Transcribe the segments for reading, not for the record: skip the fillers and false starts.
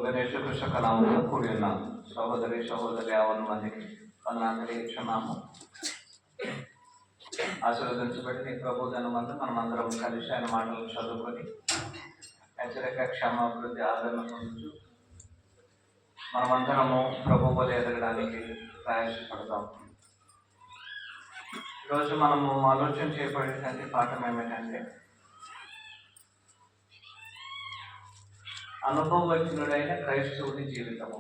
ప్రభువైన యేసుక్రీస్తు యొక్క నామములో కూడి ఉన్నాం. సహోదరి యావన్ మందికి వందనాలు ఇచ్చున్నాము. ఆశీర్వదించబడి నీ ప్రభు దినమందు మనమందరం కలిసి ఆయన మాటలు చదువుకొని హెచ్చరిక, క్షమాభివృద్ధి, ఆదరణ పొందుతూ మనమందరము ప్రభు వలె ఎదగడానికి ప్రయాసపడతాం. ఈరోజు మనము ఆలోచన చేయబడేటువంటి పాఠం ఏమిటంటే, అనుభవజ్ఞుడైన క్రైస్తవుని జీవితము.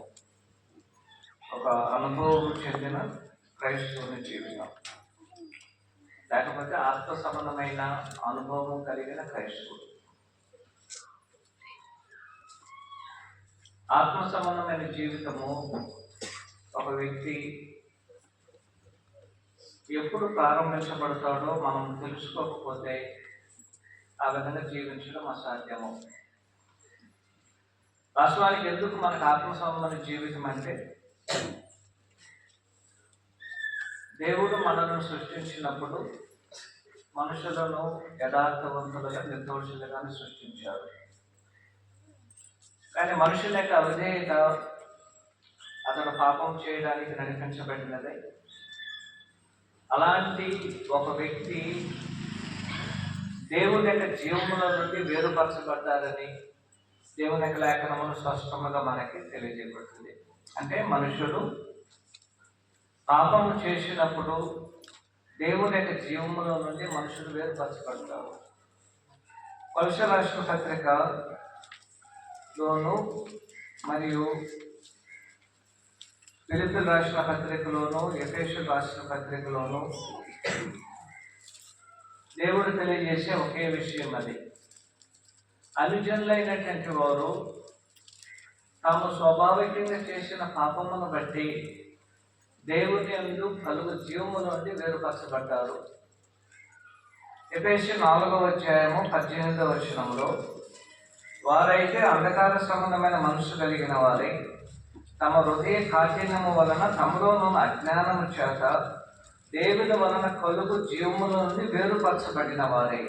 ఒక అనుభవం చెందిన క్రైస్తవుని జీవితం, లేకపోతే ఆత్మ సంబంధమైన అనుభవం కలిగిన క్రైస్తవుడు. ఆత్మ సంబంధమైన జీవితము ఒక వ్యక్తి ఎప్పుడు ప్రారంభించబడతాడో మనం తెలుసుకోకపోతే ఆ విధంగా జీవించడం అసాధ్యము. వాస్తవానికి ఎందుకు మనకు ఆత్మ సంబంధమైన జీవితం అంటే, దేవుడు మనల్ని సృష్టించినప్పుడు మనుషులను యథార్థవంతులుగా, నిర్దోషులుగా సృష్టించాడు. కానీ మనుషుల యొక్క అవిధేయత అతను పాపం చేయడానికి నడిపించబడినదే. అలాంటి ఒక వ్యక్తి దేవుని యొక్క జీవముల నుండి వేరుపరచబడ్డారని దేవుని యొక్క లేఖనములు స్పష్టంగా మనకి తెలియజేయబడుతుంది. అంటే మనుషులు పాపము చేసినప్పుడు దేవుని యొక్క జీవముల నుండి మనుషులు వేరుపరచబడతారు. కొలస్సీయులకు రాసిన పత్రికలోను మరియు ఫిలిప్పీయులకు రాసిన పత్రికలోను, ఎఫెసీయులకు రాసిన పత్రికలోను దేవుడు తెలియజేసే ఒకే విషయం అది. అనుజనులైనటువంటి వారు తాము స్వాభావికంగా చేసిన పాపమును బట్టి దేవుని యందు కలుగు జీవము నుండి వేరుపరచబడ్డారు. ఎఫెసీయులు 4:18 వారైతే అంధకార సంబంధమైన మనసు కలిగిన వారై తమ హృదయ కాఠిన్యము వలన తమలోనున్న అజ్ఞానము చేత దేవుని వలన కలుగు జీవముల నుండి వేరుపరచబడిన వారే.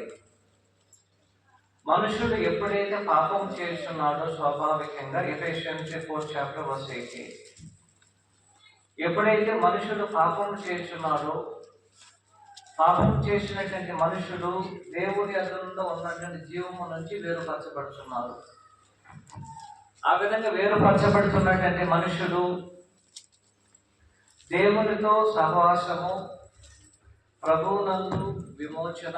మనుషుడు ఎప్పుడైతే పాపం చేస్తున్నాడో స్వాభావికంగా, ఎఫెసియన్స్ 4:8, ఎప్పుడైతే మనుషుడు పాపం చేస్తున్నాడో, పాపం చేసినటువంటి మనుషుడు దేవుని ఎదురులో ఉన్నటువంటి జీవము నుంచి వేరుపరచబడుతున్నారు. ఆ విధంగా వేరుపరచబడుతున్నటువంటి మనుషుడు దేవునితో సహవాసము, ప్రభువునందు విమోచన,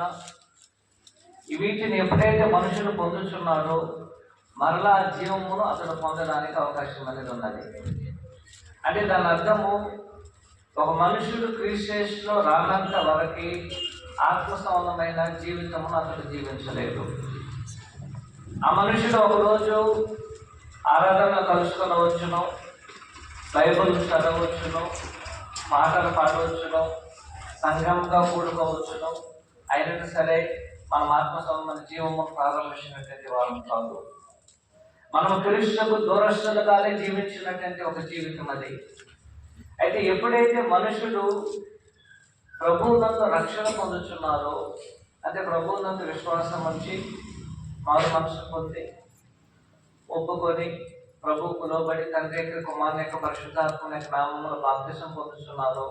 వీటిని ఎప్పుడైతే మనుషులు పొందుతున్నాడో మరలా జీవమును అతను పొందడానికి అవకాశం అనేది ఉన్నది. అంటే దాని అర్థము, ఒక మనుషుడు క్రీస్తులో రానంత వరకు ఆత్మ సంబంధమైన జీవితమును అతడు జీవించలేదు. ఆ మనుషుడు ఒకరోజు ఆరాధన కలుసుకొనవచ్చును, బైబిల్ చదవచ్చును, పాటలు పాడవచ్చును, సంఘంగా కూడుకోవచ్చును. అయినా సరే మనం ఆత్మ సంబంధమైన జీవము ప్రారంభించినటువంటి వారం కాదు. మనం క్రీస్తుకు దూరస్తులుగానే జీవించినటువంటి ఒక జీవితం అది. అయితే ఎప్పుడైతే మనుషుడు ప్రభువునందు రక్షణ పొందుతున్నారో, అంటే ప్రభువునందు విశ్వాసం వచ్చి మారు మనసు పొంది ఒప్పుకొని ప్రభువుకు లోబడి తండ్రి యొక్క, కుమారుని యొక్క, పరిశుద్ధాత్మ యొక్క నామములో బాప్తిసం పొందుతున్నారో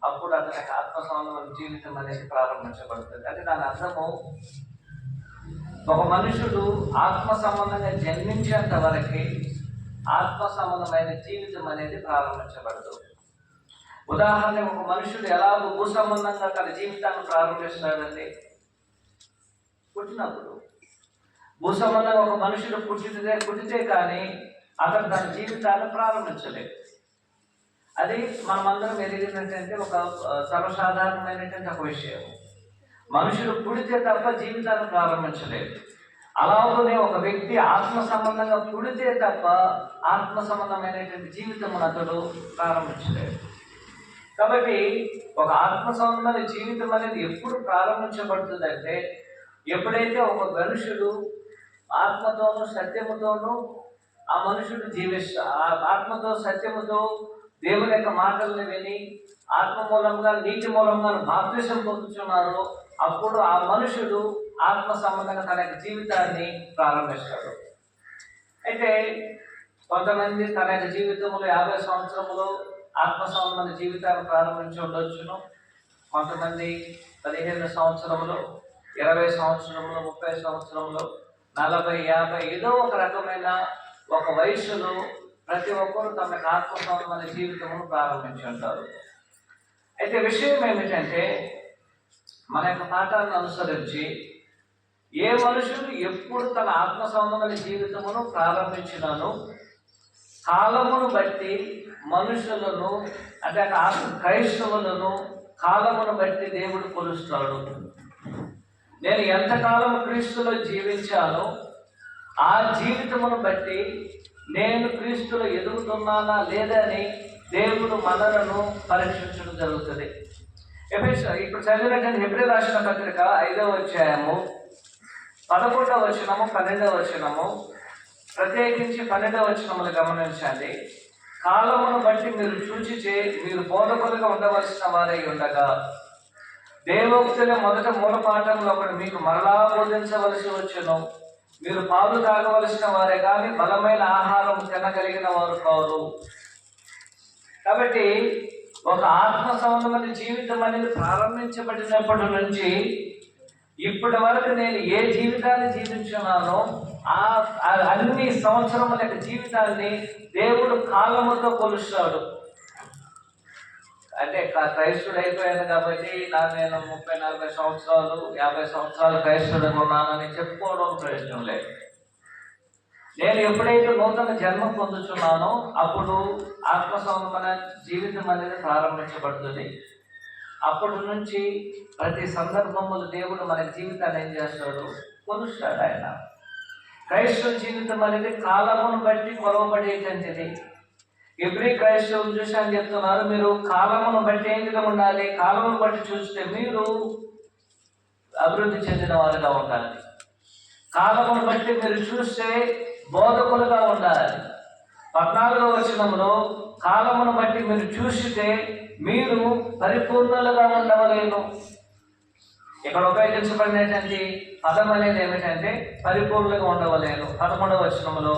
అప్పుడు అతని ఆత్మ సంబంధమైన జీవితం అనేది ప్రారంభించబడుతుంది. అంటే దాని అర్థము, ఒక మనుషుడు ఆత్మ సంబంధంగా జన్మించేంత వరకు ఆత్మ సంబంధమైన జీవితం అనేది ప్రారంభించబడదు. ఉదాహరణ, ఒక మనుషుడు ఎలాగో భూ సంబంధంగా తన జీవితాన్ని ప్రారంభిస్తాడండి. పుట్టినప్పుడు భూ సంబంధంగా ఒక మనుషుడు పుట్టితే కానీ అతను తన జీవితాన్ని ప్రారంభించలేదు. అది మనమందరం ఎదిగినటువంటి ఒక సర్వసాధారణమైనటువంటి ఒక విషయం. మనుషుడు పుడితే తప్ప జీవితాన్ని ప్రారంభించలేదు. అలాగే ఒక వ్యక్తి ఆత్మ సంబంధంగా పుడితే తప్ప ఆత్మ సంబంధమైనటువంటి జీవితం అతడు ప్రారంభించలేదు. కాబట్టి ఒక ఆత్మ సంబంధమైన జీవితం అనేది ఎప్పుడు ప్రారంభించబడుతుందంటే, ఎప్పుడైతే ఒక మనుషుడు ఆత్మతోనూ సత్యముతోనూ ఆ మనుషుడు ఆత్మతో సత్యముతో దేవుని యొక్క మాటలను విని ఆత్మ మూలంగా, నీటి మూలంగా బాప్తిసం పొందుతున్నారు. అప్పుడు ఆ మనుషుడు ఆత్మ సంబంధంగా తన యొక్క జీవితాన్ని ప్రారంభిస్తాడు. అయితే కొంతమంది తన యొక్క జీవితంలో 50 సంవత్సరములు ఆత్మ సంబంధమైన జీవితాన్ని ప్రారంభించి ఉండొచ్చును. కొంతమంది 15 సంవత్సరములు, 20 సంవత్సరములు, 30 సంవత్సరములు, 40, 50 ఏదో ఒక రకమైన ఒక వయసులో ప్రతి ఒక్కరు తమ యొక్క ఆత్మ సంబంధమైన జీవితమును ప్రారంభించి ఉంటారు. అయితే విషయం ఏమిటంటే, మన యొక్క పాఠాలను అనుసరించి ఏ మనుషుడు ఎప్పుడు తన ఆత్మ సంబంధమైన జీవితమును ప్రారంభించినాను కాలమును బట్టి మనుషులను అంటే క్రైస్తవులను కాలమును బట్టి దేవుడు కొలుస్తాడు. నేను ఎంతకాలం క్రీస్తులో జీవించానో ఆ జీవితమును బట్టి నేను క్రీస్తులో ఎదుగుతున్నానా లేదని దేవుడు మనలను పరీక్షించడం జరుగుతుంది. ఇప్పుడు చదివినటువంటి హెబ్రీ రాసిన పత్రిక 5వ అధ్యాయము 11వ వచనము 12వ వచనము, ప్రత్యేకించి 12వ వచనములు గమనించండి. కాలమును బట్టి మీరు చూచితే మీరు బోధకులుగా ఉండవలసిన వారై ఉండగా దేవోక్తుల మొదట మూలపాఠంలో ఒకటి మీకు మరలా బోధించవలసి వచ్చును. మీరు పాలు తాగవలసిన వారే కానీ బలమైన ఆహారం తినగలిగిన వారు కాదు. కాబట్టి ఒక ఆత్మ సంబంధమైన జీవితం అనేది ప్రారంభించబడినప్పటి నుంచి ఇప్పటి వరకు నేను ఏ జీవితాన్ని జీవించున్నానో ఆ అన్ని సంవత్సరముల యొక్క జీవితాన్ని దేవుడు కాలముతో కొలుస్తాడు. అంటే క్రైస్తుడు అయిపోయాను కాబట్టి నేను 30-40 సంవత్సరాలు 50 సంవత్సరాలు క్రైస్తుడు ఉన్నానని చెప్పుకోవడం ప్రయోజనం లేదు. నేను ఎప్పుడైతే నూతన జన్మ పొందుతున్నానో అప్పుడు ఆత్మ సంబంధమైన జీవితం అనేది ప్రారంభించబడుతుంది. అప్పటి నుంచి ప్రతి సందర్భంలో దేవుడు మన జీవితాన్ని ఏం చేస్తాడు? కొలుస్తాడు ఆయన. క్రైస్తవ జీవితం అనేది కాలమును బట్టి కొలవబడేటువంటిది. హెబ్రీ క్రైస్తవులు చూసి అని చెప్తున్నారు, మీరు కాలమును బట్టి ఏం విధంగా ఉండాలి? కాలమును బట్టి చూస్తే మీరు అభివృద్ధి చెందిన వారుగా ఉండాలి. కాలమును బట్టి మీరు చూస్తే బోధకులుగా ఉండాలి. 14వ వచనంలో కాలమును బట్టి మీరు చూస్తే మీరు పరిపూర్ణులుగా ఉండవలేను. ఇక్కడ ఉపయోగించబడినటువంటి పదం అనేది ఏమిటంటే పరిపూర్ణంగా ఉండవలేను. 13వ వచనంలో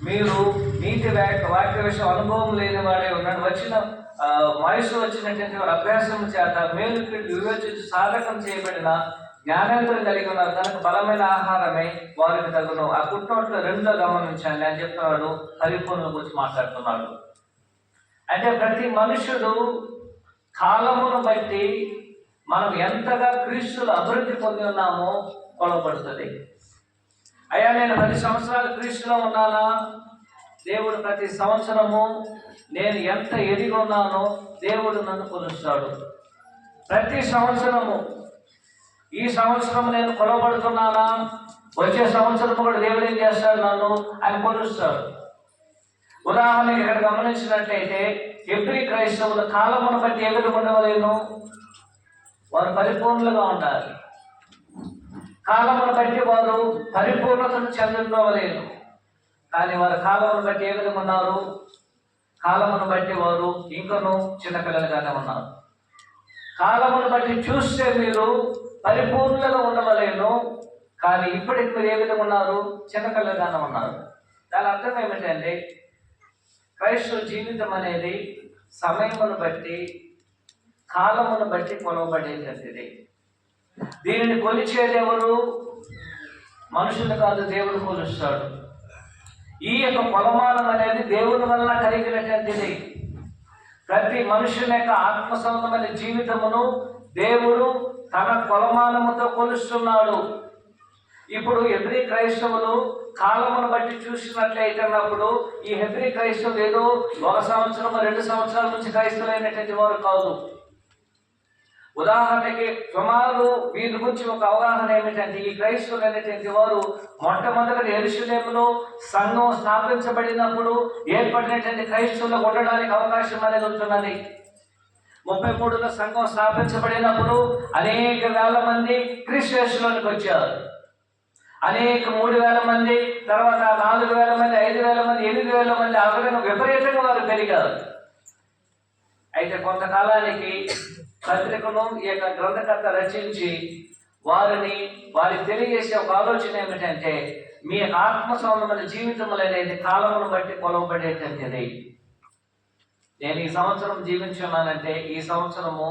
మీరు నీతి వాక్య విషయం అనుభవం లేని వాడే ఉన్నాడు. వయసు వచ్చినటువంటి వారి అభ్యాసం చేత మేలు వివేచించి సాధకం చేయబడిన జ్ఞానేంద్రం కలిగి ఉన్నారు కనుక బలమైన ఆహారమే వారికి తగును. ఆ పుట్టినోట్లో 2లో గమనించండి అని చెప్తున్నాడు. పరిపూర్ణ గురించి మాట్లాడుతున్నాడు. అంటే ప్రతి మనుషుడు కాలమును బట్టి మనం ఎంతగా క్రీస్తులు అభివృద్ధి పొంది ఉన్నామో కొలబడుతుంది. అయ్యా నేను 10 సంవత్సరాలు క్రీస్తులో ఉన్నానా? దేవుడు ప్రతి సంవత్సరము నేను ఎంత ఎదిగి ఉన్నానో దేవుడు నన్ను కొలుస్తాడు. ప్రతి సంవత్సరము ఈ సంవత్సరం నేను కొలబడుతున్నానా? వచ్చే సంవత్సరం కూడా దేవుడు ఏం చేస్తాడు? నన్ను ఆయన కొలుస్తాడు. ఉదాహరణకి ఇక్కడ గమనించినట్లయితే హెబ్రీ క్రైస్తవుల కాలమును బట్టి ఏ విధంగా ఉండవలేను? వారు పరిపూర్ణులుగా ఉండాలి. కాలమును బట్టి వారు పరిపూర్ణతను చెందుకోవలేను. కానీ వారు కాలమును బట్టి ఏ విధంగా ఉన్నారు? కాలమును బట్టి వారు ఇంకనూ చిన్నపిల్లలుగానే ఉన్నారు. కాలమును బట్టి చూస్తే మీరు పరిపూర్ణులుగా ఉండవలేను. కానీ ఇప్పటికి మీరు ఏ విధంగా ఉన్నారు? చిన్నపిల్లలుగానే ఉన్నారు. దాని అర్థం ఏమిటంటే క్రైస్తవ జీవితం అనేది సమయమును బట్టి కాలమును బట్టి కొలవబడేటది. దీనిని కొలిచేది ఎవరు? మనుషులు కాదు, దేవుడు కొలుస్తాడు. ఈ యొక్క కొలమానం అనేది దేవుని వల్ల కలిగినటువంటిది. ప్రతి మనుషుల యొక్క ఆత్మ సంబంధమైన జీవితమును దేవుడు తన కొలమానముతో కొలుస్తున్నాడు. ఇప్పుడు హెబ్రీ క్రైస్తవులు కాలమును బట్టి చూసినట్లయితే అన్నప్పుడు ఈ హెబ్రీ క్రైస్తవులు ఏదో 1 సంవత్సరం 2 సంవత్సరాల నుంచి క్రైస్తవులైనటువంటి వారు కాదు. ఉదాహరణకి సుమారు వీరి గురించి ఒక అవగాహన ఏమిటంటే ఈ క్రైస్తవులు అనేటువంటి వారు మొట్టమొదటి యెరూషలేములో సంఘం స్థాపించబడినప్పుడు ఏర్పడినటువంటి క్రైస్తవులకు ఉండడానికి అవకాశం అనేది ఉంటున్నది. 33లో సంఘం స్థాపించబడినప్పుడు అనేక వేల మంది క్రీస్తులోనికి వచ్చారు. అనేక 3,000 మంది, తర్వాత 4,000 మంది, 5,000 మంది, 8,000 మంది ఆ విధంగా విపరీతంగా వారు పెరిగారు. అయితే కొంతకాలానికి పత్రికను ఈ యొక్క గ్రంథకర్త రచించి వారికి తెలియజేసే ఒక ఆలోచన ఏమిటంటే, మీ ఆత్మ సంబంధమైన జీవితం అనేది కాలమును బట్టి కొలవబడేటంటిది. నేను ఈ సంవత్సరం జీవించున్నానంటే ఈ సంవత్సరము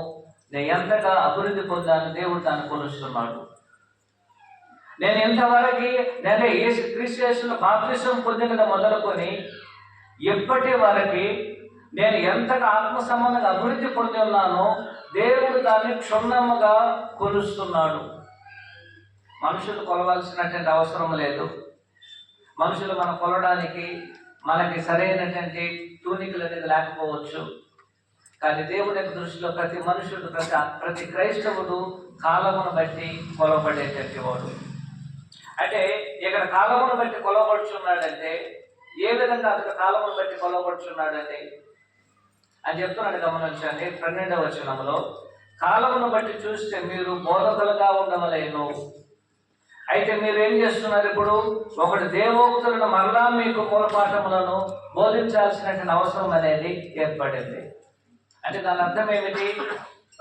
నేను ఎంతగా అభివృద్ధి పొందాను దేవుడు దాన్ని కొలుస్తున్నాడు. నేను ఎంతవరకు క్రీస్తు యేసులో బాప్తిసం పొందినది మొదలుకొని ఎప్పటి వరకు నేను ఎంతగా ఆత్మ సంబంధంగా అభివృద్ధి పొంది ఉన్నానో దేవుడు దాన్ని క్షుణ్ణముగా కొలుస్తున్నాడు. మనుషులు కొలవాల్సినటువంటి అవసరం లేదు. మనుషులు మనం కొలవడానికి మనకి సరైనటువంటి టూనికలు అనేది లేకపోవచ్చు. కానీ దేవుని యొక్క దృష్టిలో ప్రతి మనుషుడు, ప్రతి క్రైస్తవుడు కాలమును బట్టి కొలవబడేటటువంటి వాడు. అంటే ఇక్కడ కాలమును బట్టి కొలవబడుచున్నాడంటే ఏ విధంగా అతను కాలమును బట్టి కొలవబడుచున్నాడండి అని చెప్తున్నాడు. గమనించండి 12వ వచనంలో, కాలమును బట్టి చూస్తే మీరు బోధకులుగా ఉండవలేను. అయితే మీరు ఏం చేస్తున్నారు? ఇప్పుడు ఒకటి దేవోక్తులను మరలా మీకు మూలపాఠములను బోధించాల్సినటువంటి అవసరం అనేది ఏర్పడింది. అంటే దాని అర్థం ఏమిటి?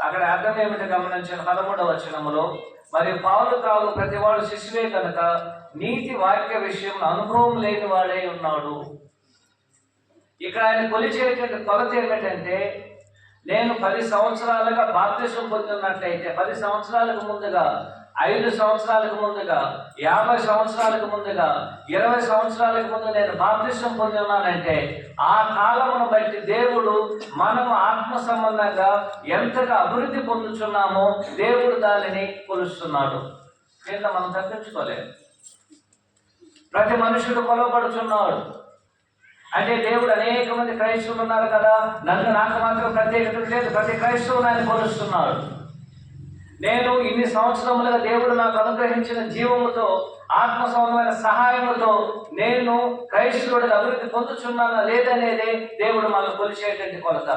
అక్కడ అర్థం ఏమిటి గమనించిన 13వ వచనములో, మరియు పౌలు కాదు ప్రతివాడు శిశువే కనుక నీతి వాక్య విషయంలో అనుభవం లేని వాడే ఉన్నాడు. ఇక్కడ ఆయన కొలిచేటువంటి కొలత ఏమిటంటే, నేను 10 సంవత్సరాలుగా బాప్తిసం పొందినట్లయితే 10 సంవత్సరాలకు ముందుగా, 5 సంవత్సరాలకు ముందుగా, 50 సంవత్సరాలకు ముందుగా, 20 సంవత్సరాలకు ముందు నేను బాప్తిసం పొంది ఉన్నానంటే ఆ కాలమును బట్టి దేవుడు మనము ఆత్మ సంబంధంగా ఎంతగా అభివృద్ధి పొందుతున్నామో దేవుడు దానిని కొలుస్తున్నాడు. దీంట్లో మనం తప్పించుకోలేదు. ప్రతి మనుషుడు కొలవబడుచున్నాడు. అంటే దేవుడు అనేక మంది క్రైస్తవులు ఉన్నారు కదా, నాకు మాత్రం ప్రత్యేకత లేదు. ప్రతి క్రైస్తవుని ఆయన కొలుస్తున్నాడు. నేను ఇన్ని సంవత్సరములుగా దేవుడు నాకు అనుగ్రహించిన జీవముతో, ఆత్మ సంబంధమైన సహాయముతో నేను క్రైస్తవుడిగా అభివృద్ధి పొందుచున్నానా లేదనేదే దేవుడు మనం కొలిచేటువంటి కొలత.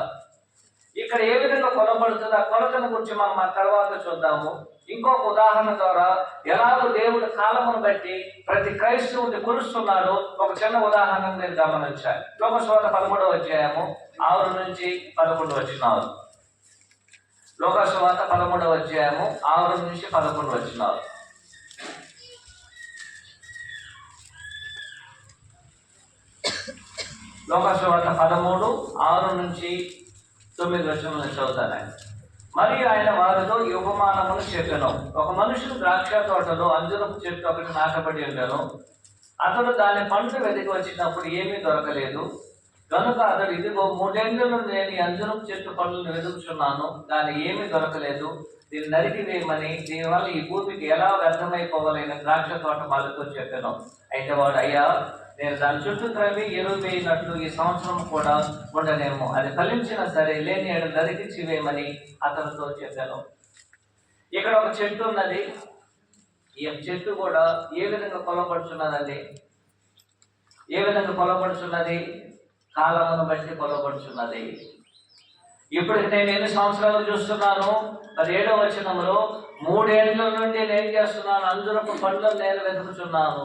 ఇక్కడ ఏ విధంగా కొలబడుతుంది ఆ కొలతను గురించి మనం ఆ తర్వాత చూద్దాము. ఇంకొక ఉదాహరణ ద్వారా ఎలాగో దేవుడు కాలమును బట్టి ప్రతి క్రైస్తవుని కొలుస్తున్నాడు. ఒక చిన్న ఉదాహరణ నేను గమనించాలి. లోకసువార్త 13వ అధ్యాయము 6 నుంచి 11 వచనాలు. లోకసువార్త 13వ అధ్యాయము 6 నుంచి 11 వచనాలు. లోకసువార్త 13, 6 నుంచి 9 వచనాలను చదువుతాను. మరియు ఆయన వారితో ఈ ఉపమానమును చెప్పెను. ఒక మనుషుడు ద్రాక్ష తోటలో అంజూరపు చెట్టు ఒకటి నాటబడి ఉండెను. అతడు దాని పండు వెతికి వచ్చినప్పుడు ఏమీ దొరకలేదు. కనుక అతడు, ఇదిగో 3 ఏళ్ల నుండి నేను ఈ అంజూరపు చెట్టు పండ్లను వెతుకుచున్నాను, దాని ఏమీ దొరకలేదు. దీన్ని నరికి వేయమని, దీనివల్ల ఈ భూమికి ఎలా వ్యర్థమైపోవాలని ద్రాక్ష తోట మాలితో చెప్పాను. అయితే వాడు, అయ్యా, నేను దాని చుట్టూ త్రవ్వి ఎరువు వేయినట్లు ఈ సంవత్సరం కూడా ఉండనేమో. అది ఫలించినా సరే లేని ఏడు నరికించి వేయమని అతనితో చెప్పాను. ఇక్కడ ఒక చెట్టు ఉన్నది. ఈ చెట్టు కూడా ఏ విధంగా కొలబడుచున్నదండి? ఏ విధంగా కొలబడుచున్నది? కాలమును బట్టి కొలబడుచున్నది. ఇప్పుడు నేను ఎన్ని సంవత్సరాలు చూస్తున్నాను? 17వ వచనంలో 3 ఏళ్ల నుండి నేను చేస్తున్నాను, అంజూరపు పండ్లను నేను వెతుకుతున్నాను.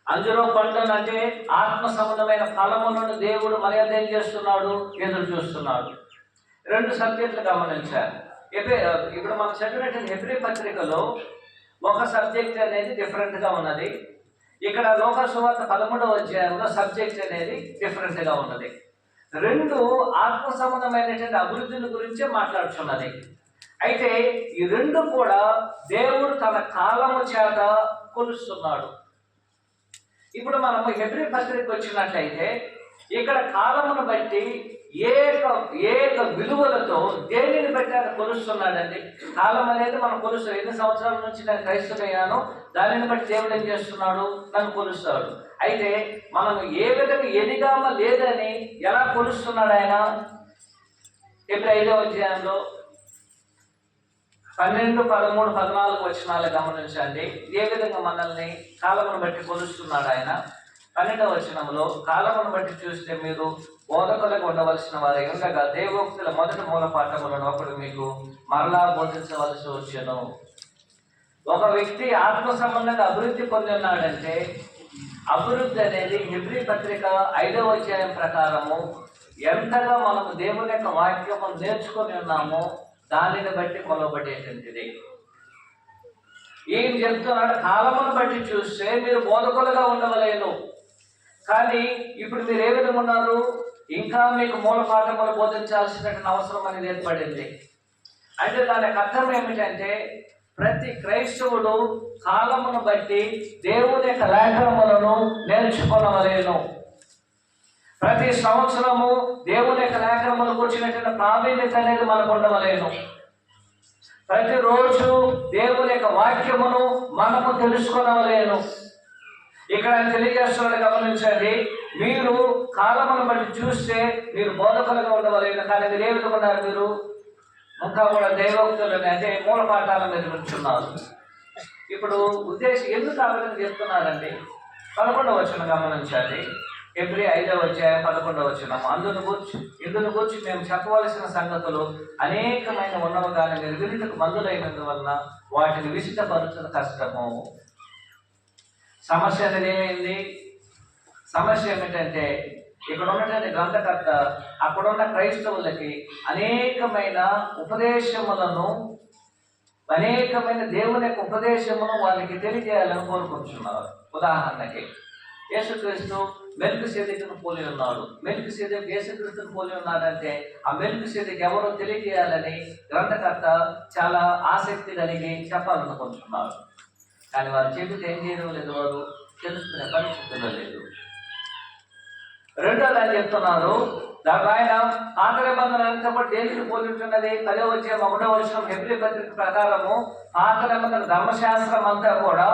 అంజూరపు పండ్లను అంటే ఆత్మ సంబంధమైన ఫలము నుండి దేవుడు మర్యాద ఏం చేస్తున్నాడు? ఎదురు చూస్తున్నాడు. 2 సబ్జెక్టులు గమనించారు. ఇప్పుడు మనం చదివినటువంటి హెబ్రీ పత్రికలో ఒక సబ్జెక్ట్ అనేది డిఫరెంట్గా ఉన్నది. ఇక్కడ లోకసువార్త 13వ అధ్యాయంలో సబ్జెక్ట్ అనేది డిఫరెంట్గా ఉన్నది. 2 ఆత్మ సంబంధమైనటువంటి అభివృద్ధిని గురించే మాట్లాడుతున్నది. అయితే ఈ 2 కూడా దేవుడు తన కాలము చేత కొలుస్తున్నాడు. ఇప్పుడు మనము హెబ్రీ పత్రికకు వచ్చినట్లయితే ఇక్కడ కాలమును బట్టి ఏక విలువలతో దేనిని బట్టి ఆయన కొలుస్తున్నాడండి? కాలం అనేది మనం కొలుస్తాం. ఎన్ని సంవత్సరాల నుంచి నేను క్రైస్తవయ్యానో దానిని బట్టి దేవుడు ఏం చేస్తున్నాడు? నన్ను కొలుస్తాడు. అయితే మనం ఏ విధంగా ఎదిగామా లేదని ఎలా కొలుస్తున్నాడు ఆయన? ఇప్పుడు 5వ అధ్యాయంలో 12, 13, 14 వచనాలు గమనించండి. ఏ విధంగా మనల్ని కాలమును బట్టి కొలుస్తున్నాడు ఆయన. 12వ వచనంలో, కాలమును బట్టి చూస్తే మీరు బోధకులకు ఉండవలసిన వారే ఉండగా దేవోక్తుల మొదటి మూల పాఠములను ఒకడు మీకు మరలా బోధించవలసి వచ్చెను. ఒక వ్యక్తి ఆత్మ సంబంధంగా అభివృద్ధి పొంది ఉన్నాడంటే అభివృద్ధి అనేది హెబ్రీ పత్రిక 5వ అధ్యాయం ప్రకారము ఎంతగా మనము దేవుని యొక్క వాక్యము నేర్చుకొని ఉన్నామో దానిని బట్టి కొలవబడేటువంటిది. ఏం చెప్తున్నాడు? కాలమును బట్టి చూస్తే మీరు బోధకులుగా ఉండవలేను. కానీ ఇప్పుడు మీరు ఏ విధంగా ఉన్నారు? ఇంకా మీకు మూల పాఠములు బోధించాల్సినటువంటి అవసరం అనేది ఏర్పడింది. అంటే దానికి అర్థం ఏమిటంటే ప్రతి క్రైస్తవుడు కాలమును బట్టి దేవుని యొక్క లేఖనములను నేర్చుకోవలేను. ప్రతి సంవత్సరము దేవుని యొక్క లేఖనములకు వచ్చినటువంటి ప్రావీణ్యత అనేది మనకు ఉండవలేను. ప్రతిరోజు దేవుని యొక్క వాక్యమును మనము తెలుసుకోవలేను. ఇక్కడ తెలియజేస్తున్నాడు, గమనించండి. మీరు కాలమును బట్టి చూస్తే మీరు బోధకులుగా ఉండవలేను. కానీ మీరు ఏ విధంగా ఉన్నారు? మీరు ఇంకా కూడా దైవోక్తులని అంటే మూల పాఠాల మీద ఉంచున్నారు. ఇప్పుడు ఉద్దేశం ఎందుకు ఆ విధంగా చెప్తున్నారండి? 11వ వచనం గమనించాలి. ఎబ్రీ 5వ అధ్యాయం 11వ వచనం. ఇందును గూర్చి మేము చెప్పవలసిన సంగతులు అనేకమైన ఉన్నవి, కానీ మీరు వినుటకు మందులైనందువలన వాటిని విశిష్టపరచడం కష్టము. సమస్య అనేది ఏమైంది? సమస్య ఏమిటంటే ఇక్కడ ఉన్నటువంటి గ్రంథకర్త అక్కడున్న క్రైస్తవులకి అనేకమైన ఉపదేశములను, అనేకమైన దేవుని యొక్క ఉపదేశమును వాళ్ళకి తెలియజేయాలని కోరుకుంటున్నారు. ఉదాహరణకి యేసుక్రీస్తు మెల్కీసెదెకును పోలి ఉన్నాడు. మెల్కీసెదెకు యేసుక్రీస్తును పోలి ఉన్నాడంటే ఆ మెల్కీసెదెకు ఎవరో తెలియజేయాలని గ్రంథకర్త చాలా ఆసక్తి కలిగి చెప్పాలనుకుంటున్నారు. కానీ వారు చెబితే ఏం చేయడం లేదు, వారు తెలుసుకునే పరిస్థితుల్లో లేదు. రెండోది అని చెప్తున్నారు, ఆయన పాత నిబంధన అంతా కూడా దేనికి పోలి ఉంటున్నది? 10వ అధ్యాయం 1వ వచనం హెబ్రీ పత్రిక ప్రకారము పాత నిబంధన ధర్మశాస్త్రం అంతా కూడా